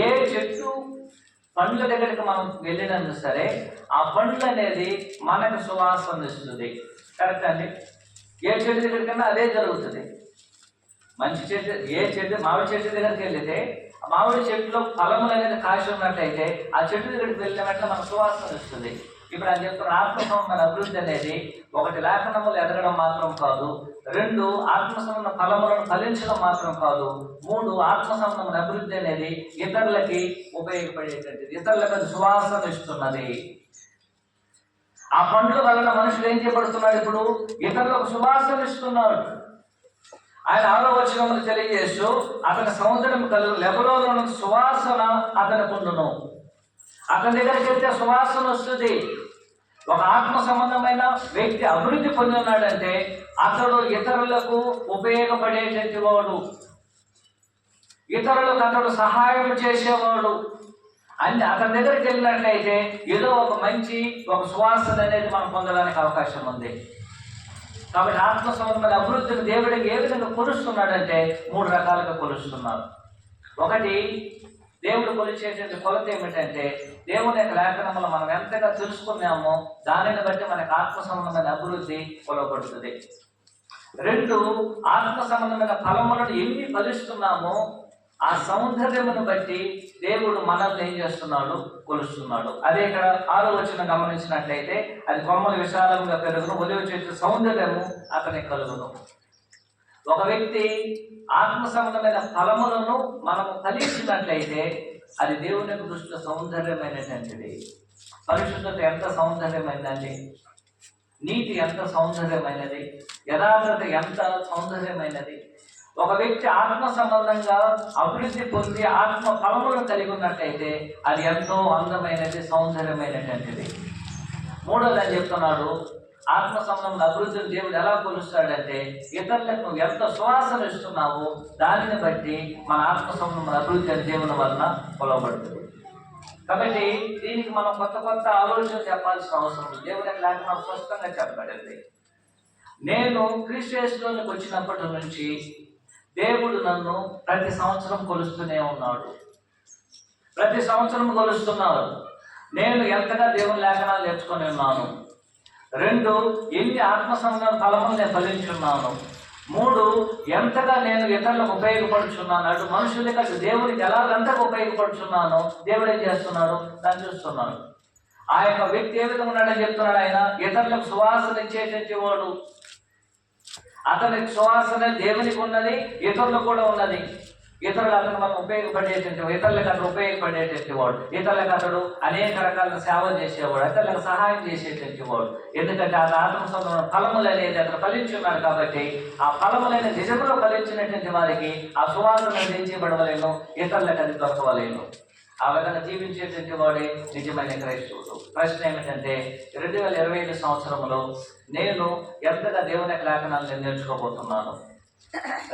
ఏ చెట్టు పండ్ల దగ్గరికి మనం వెళ్ళినా సరే ఆ పండ్లు అనేది మనకు సువాసన ఇస్తుంది. కరెక్ట్ అండి? ఏ చెట్టు దగ్గరికన్నా అదే జరుగుతుంది. మంచి చెట్టు, ఏ చెట్టు, మామిడి చెట్టు దగ్గరికి వెళ్తే మామిడి చెట్టులో ఫలములు అనేది కాసి ఉన్నట్లయితే ఆ చెట్టు దగ్గరికి వెళ్ళిన వెంటనే మనకు సువాసన ఇస్తుంది. ఇప్పుడు ఆయన చెప్తున్న ఆత్మ సంబంధమైన అభివృద్ధి అనేది ఒకటి లేఖనములు ఎదగడం మాత్రం కాదు, 2 ఆత్మ సంబంధ ఫలములను ఫలించడం మాత్రం కాదు, 3 ఆత్మ సంబంధమైన అభివృద్ధి అనేది ఇతరులకి ఉపయోగపడేటది, ఇతరులకు సువాసన ఇస్తున్నది. ఆ పండ్ల వలన మనుషులు ఏం చేయబడుతున్నాడు? ఇప్పుడు ఇతరులకు సువాసన ఇస్తున్నాడు. ఆయన 6వ వచనములు తెలియజేస్తూ అతని సముద్రం కలుగు లెబనోను సువాసన అతని పొందును. అతని దగ్గరికి వెళ్తే సువాసన వస్తుంది. ఒక ఆత్మ సంబంధమైన వ్యక్తి అభివృద్ధి పొంది ఉన్నాడంటే అతడు ఇతరులకు ఉపయోగపడేటటువంటి వాడు, ఇతరులకు అతడు సహాయం చేసేవాడు. అతని దగ్గరికి వెళ్ళినట్లయితే ఏదో ఒక సువాసన అనేది మనం పొందడానికి అవకాశం ఉంది. కాబట్టి ఆత్మ సంబంధమైన అభివృద్ధిని దేవుడికి ఏ విధంగా కొలుస్తున్నాడంటే 3 రకాలుగా కొలుస్తున్నాడు. ఒకటి, దేవుడు కొలిచేటువంటి కొలత ఏమిటంటే దేవుని యొక్క లేఖనములు మనం ఎంతగా తెలుసుకున్నామో దానిని బట్టి మనకు ఆత్మ సంబంధమైన అభివృద్ధి కొలబడుతుంది. 2, ఆత్మ సంబంధమైన ఫలములను ఎన్ని ఫలిస్తున్నామో ఆ సౌందర్యమును బట్టి దేవుడు మనల్ని ఏం చేస్తున్నాడు? కొలుస్తున్నాడు. అదే ఇక్కడ 6వ వచనం గమనించినట్లయితే అది కొమ్మలు విశాలంగా పెరుగును, ఒలివ చెట్టు సౌందర్యము అతనికి కలుగును. ఒక వ్యక్తి ఆత్మ సంబంధమైన ఫలములను మనము ఫలించినట్లయితే అది దేవుని దృష్టిలో సౌందర్యమైనటువంటిది. పరిశుద్ధత ఎంత సౌందర్యమైనది, నీతి ఎంత సౌందర్యమైనది, యథార్థత ఎంత సౌందర్యమైనది. ఒక వ్యక్తి ఆత్మ సంబంధంగా అభివృద్ధి పొంది ఆత్మ ఫలములను కలిగి ఉన్నట్లయితే అది ఎంతో అందమైనది, సౌందర్యమైనటువంటిది. 3వది అని చెప్తున్నాడు, ఆత్మ సంబంధంలో అభివృద్ధిని దేవుడు ఎలా కొలుస్తాడంటే ఇతరులకు నువ్వు ఎంత సువాసన ఇస్తున్నావో దానిని బట్టి మన ఆత్మ సంబంధం అభివృద్ధి అని దేవుని వలన కొలవబడుతుంది. కాబట్టి దీనికి మనం కొత్త ఆలోచన చెప్పాల్సిన అవసరం ఉంది. దేవుని లేఖనం స్పష్టంగా చెప్పబడింది. నేను క్రీస్తు యేసులోనికి వచ్చినప్పటి నుంచి దేవుడు నన్ను ప్రతి సంవత్సరం కొలుస్తూనే ఉన్నాడు, ప్రతి సంవత్సరం కొలుస్తున్నాడు. నేను ఎంతగా దేవుని లేఖనాలు నేర్చుకొని ఉన్నాను. 2, ఎన్ని ఆత్మ సంబంధ ఫలములు నేను ఫలించున్నాను. 3, ఎంతగా నేను ఇతరులకు ఉపయోగపడుచున్నాను. అటు మనుషులకి అటు దేవుడికి ఎలాగంతగా ఉపయోగపడుచున్నానో దేవుడు ఏం చేస్తున్నాడు? దాన్ని చూస్తున్నాడు. ఆ యొక్క వ్యక్తి ఏ విధంగా ఉన్నాడని చెప్తున్నాడు ఆయన, ఇతరులకు సువాసన ఇచ్చేటటువంటి వాడు. అతనికి సువాసన దేవునికి ఉన్నది, ఇతరులకు కూడా ఉన్నది. ఇతరులు అతను మనం ఉపయోగపడేటువంటి, ఇతరులకు అతను ఉపయోగపడేటువంటి వాడు, ఇతరులకు అతడు అనేక రకాల సేవ చేసేవాడు, ఇతరులకు సహాయం చేసేటువంటి వాడు. ఎందుకంటే ఆ ఆత్మ సంబంధమైన ఫలములు అనేది అతను ఫలించున్నాడు. కాబట్టి ఆ ఫలములైన నిజంలో ఫలించినటువంటి వారికి ఆ సువాసన దించబడవలేను, ఇతరులకు అది దొరకవలేను. ఆ విధంగా జీవించేటువంటి వాడే నిజమైన క్రైస్తవుడు. ప్రశ్న ఏమిటంటే 2025 సంవత్సరంలో నేను ఎంతగా దేవుని లేఖనాలను నేర్చుకోబోతున్నాను.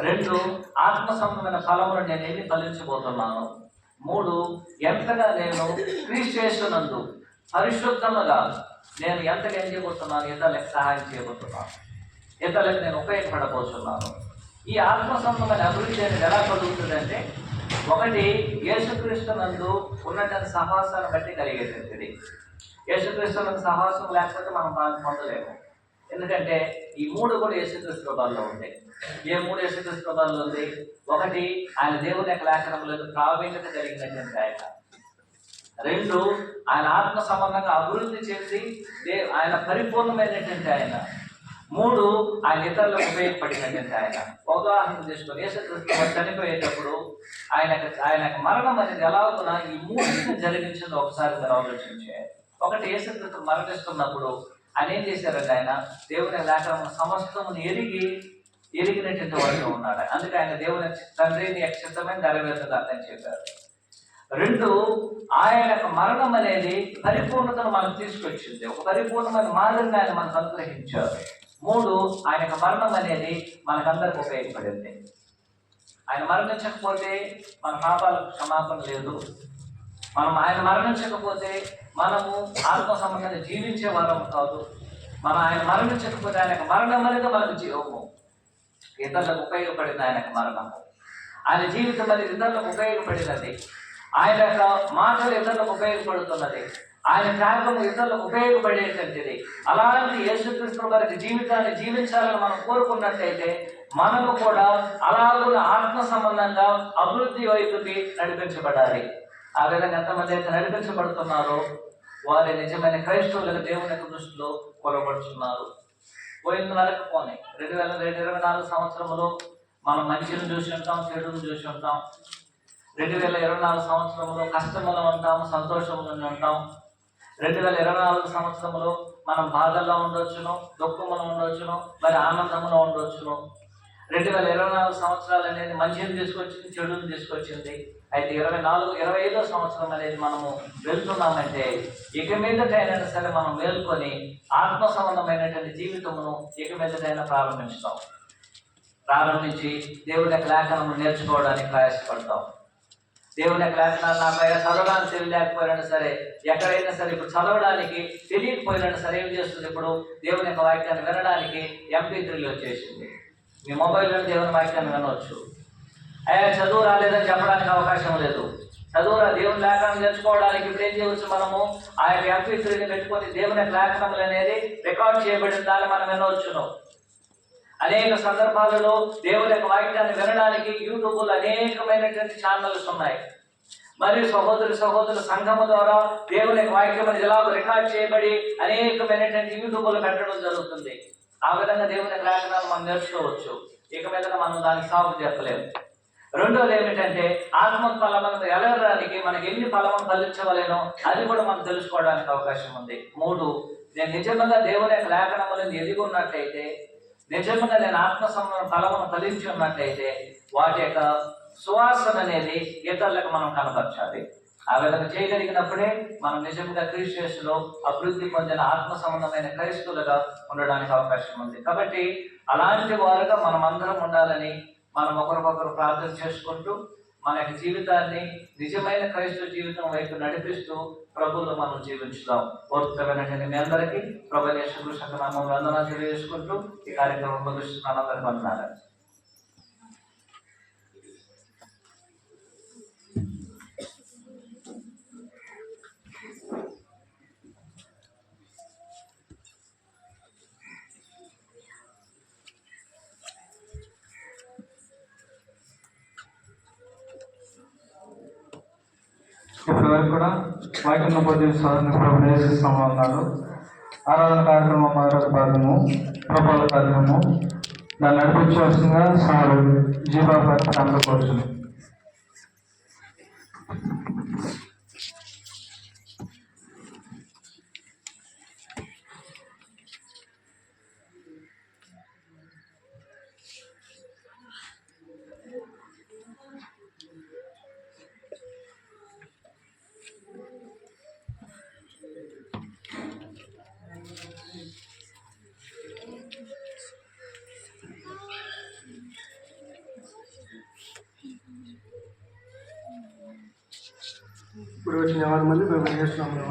2, ఆత్మ సంబంధమైన ఫలములు నేను ఎన్ని ఫలించబోతున్నాను. 3, ఎంతగా నేను క్రీస్తు యేసునందు పరిశుద్ధముగా నేను ఎంతగా ఏం చేయబోతున్నాను, ఇతరులకు సహాయం చేయబోతున్నాను, ఇతరులకు నేను ఉపయోగపడబోతున్నాను. ఈ ఆత్మ సంబంధమైన అభివృద్ధి అనేది ఎలా కలుగుతుందంటే 1, యేసుక్రీస్తు నందు ఉన్నటువంటి సహవాసాన్ని బట్టి కలిగేటది. యేసుక్రీస్తు నందు సహవాసం లేకపోతే మనం బాగా పొందలేము. ఎందుకంటే ఈ 3 కూడా యేసుక్రీస్తు కృపలో ఉంటాయి. ఏ 3 యేసుక్రీస్తు కృపలో ఉంది? 1, ఆయన దేవుని యొక్క లేఖనములకు ప్రావీణ్యత కలిగినటువంటి ఆయన. 2, ఆయన ఆత్మ సంబంధంగా అభివృద్ధి చెంది ఆయన పరిపూర్ణమైనటువంటి ఆయన. 3, ఆయన ఇతరులకు ఉపయోగపడినటువంటి ఆయన. ఉదాహరణ తీసుకొని యేసుక్రీస్తు చనిపోయేటప్పుడు ఆయన మరణం అనేది ఎలాగున ఈ 3 జరిగించిందో ఒకసారి మీరు ఆలోచించారు. 1, యేసుక్రీస్తు మరణిస్తున్నప్పుడు ఆయన ఏం చేశారంటే ఆయన దేవుని లేఖనం సమస్తమును ఎరిగినటువంటి వాడిగా ఉన్నాడు. అందుకే ఆయన దేవుని తండ్రిని చిత్తమైన నెరవేరుతుంది అర్థం చెప్పారు. 2, ఆయన యొక్క మరణం అనేది పరిపూర్ణతను మనకు తీసుకొచ్చింది. ఒక పరిపూర్ణమైన మాదిరిని ఆయన మనకు అనుగ్రహించారు. 3, ఆయన యొక్క మరణం అనేది మనకందరికి ఉపయోగపడింది. ఆయన మరణించకపోతే మన పాపాలకు క్షమాపణ లేదు. ఆయన మరణించకపోతే మనము ఆత్మ సంబంధంగా జీవించే వారము కాదు. ఆయన మరణించకపోతే ఆయన యొక్క మరణం అనేది మనకు జీవము. ఇతరులకు ఉపయోగపడింది ఆయనకు మరణము. ఆయన జీవితం అనేది ఇతరులకు ఉపయోగపడినది. ఆయన యొక్క మాటలు ఇతరులకు ఉపయోగపడుతున్నది. ఆయన త్యాగము ఇతరులకు ఉపయోగపడేటువంటిది. అలాంటి యేసుక్రీస్తు వారి జీవితాన్ని జీవించాలని మనం కోరుకున్నట్లయితే మనము కూడా అలాగున్న ఆత్మ సంబంధంగా అభివృద్ధి వైపుకి నడిపించబడాలి. ఆ విధంగా ఎంతమంది అయితే నడిపించబడుతున్నారో వారి నిజమైన క్రైస్తవులకు దేవుని యొక్క దృష్టిలో కొలబడుతున్నారు. పోయిన వరకు పోనీ 2024 సంవత్సరంలో మనం మంచిని చూసి ఉంటాం, చెడును చూసి ఉంటాం. 2024 సంవత్సరంలో కష్టంలో ఉంటాం, సంతోషంలో ఉంటాం. 2024 సంవత్సరంలో మనం బాధల్లో ఉండొచ్చును, దుఃఖంలో ఉండొచ్చును, మరి ఆనందంలో ఉండొచ్చును. 2024 సంవత్సరాలు అనేది మంచిని తీసుకొచ్చింది, చెడుని తీసుకొచ్చింది. అయితే 25వ సంవత్సరం అనేది మనము వెళ్తున్నామంటే ఇక మీదటైనా సరే మనం మేల్కొని ఆత్మ సంబంధమైనటువంటి జీవితమును ఇక మీదటైనా ప్రారంభించి దేవుని యొక్క లేఖనము నేర్చుకోవడానికి ప్రయాసపడతాం. దేవుని యొక్క లేఖనాలు నా పైన చదవడానికి తెలియలేకపోయినా సరే, ఎక్కడైనా సరే ఇప్పుడు చదవడానికి తెలియకపోయినా సరే ఏం చేస్తుంది, ఇప్పుడు దేవుని యొక్క వాక్యాన్ని వినడానికి MP3 వచ్చేసింది. మీ మొబైల్లో దేవుని వాక్యాన్ని వినవచ్చు. చదువు రాలేదని చెప్పడానికి అవకాశం లేదు. దేవుని లేఖనం నేర్చుకోవడానికి ఇప్పుడు ఏం చేయవచ్చు, మనము ఆ యొక్క MP3ని పెట్టుకొని దేవుని యొక్క లేఖనములు అనేది రికార్డ్ చేయబడిన దాన్ని మనం వినవచ్చును. అనేక సందర్భాలలో దేవుని యొక్క వాక్యాన్ని వినడానికి యూట్యూబ్లో అనేకమైనటువంటి ఛానల్స్ ఉన్నాయి. మరియు సహోదరు సంఘము ద్వారా దేవుని యొక్క వాక్యం అనేది ఎలాగో రికార్డ్ చేయబడి అనేకమైనటువంటి యూట్యూబ్లో పెట్టడం జరుగుతుంది. ఆ విధంగా దేవుని యొక్క లేఖనాలు మనం నేర్చుకోవచ్చు. ఇక మీద మనం దానికి సాగు చెప్పలేము. రెండోది ఏమిటంటే ఆత్మ ఫలములను ఎలగడానికి మనకి ఎన్ని ఫలములు ఫలించవలేనో అది కూడా మనం తెలుసుకోవడానికి అవకాశం ఉంది. 3, నేను నిజంగా దేవుని యొక్క లేఖనములను ఎదిగి ఉన్నట్లయితే, నిజంగా నేను ఆత్మ ఫలమును ఫలించి ఉన్నట్లయితే వాటి యొక్క సువాసన అనేది ఇతరులకు మనం కనపరచాలి. ఆ విధంగా చేయగలిగినప్పుడే మనం నిజంగా క్రీస్తులో అభివృద్ధి పొందిన ఆత్మ సంబంధమైన క్రైస్తవులుగా ఉండడానికి అవకాశం ఉంది. కాబట్టి అలాంటి వారుగా మనం అందరం ఉండాలని మనం ఒకరికొకరు ప్రార్థన చేసుకుంటూ మన యొక్క జీవితాన్ని నిజమైన క్రైస్తవ జీవితం వైపు నడిపిస్తూ ప్రభువులో మనం జీవించుదాం. ఓర్పుతమైనటువంటి మీ అందరికీ ప్రభు యేసు క్రీస్తు నామములో వందనాలు తెలియజేసుకుంటూ ఈ కార్యక్రమం ముగిస్తున్నాను. అందరికీ వందనాలు. ఇప్పటివరకు కూడా వాక్యం బోధించాలని ప్రభు యేసుక్రీస్తు ఉన్నారు. ఆరాధన కార్యక్రమం మరొక భాగము ప్రభుల కార్యక్రమము దాన్ని నడిపించవలసిందిగా సారు జీబాబు గారిని అందకోరుచున్నాం. ఇప్పుడు వచ్చిన వారు మళ్ళీ మేము చేస్తున్నాము.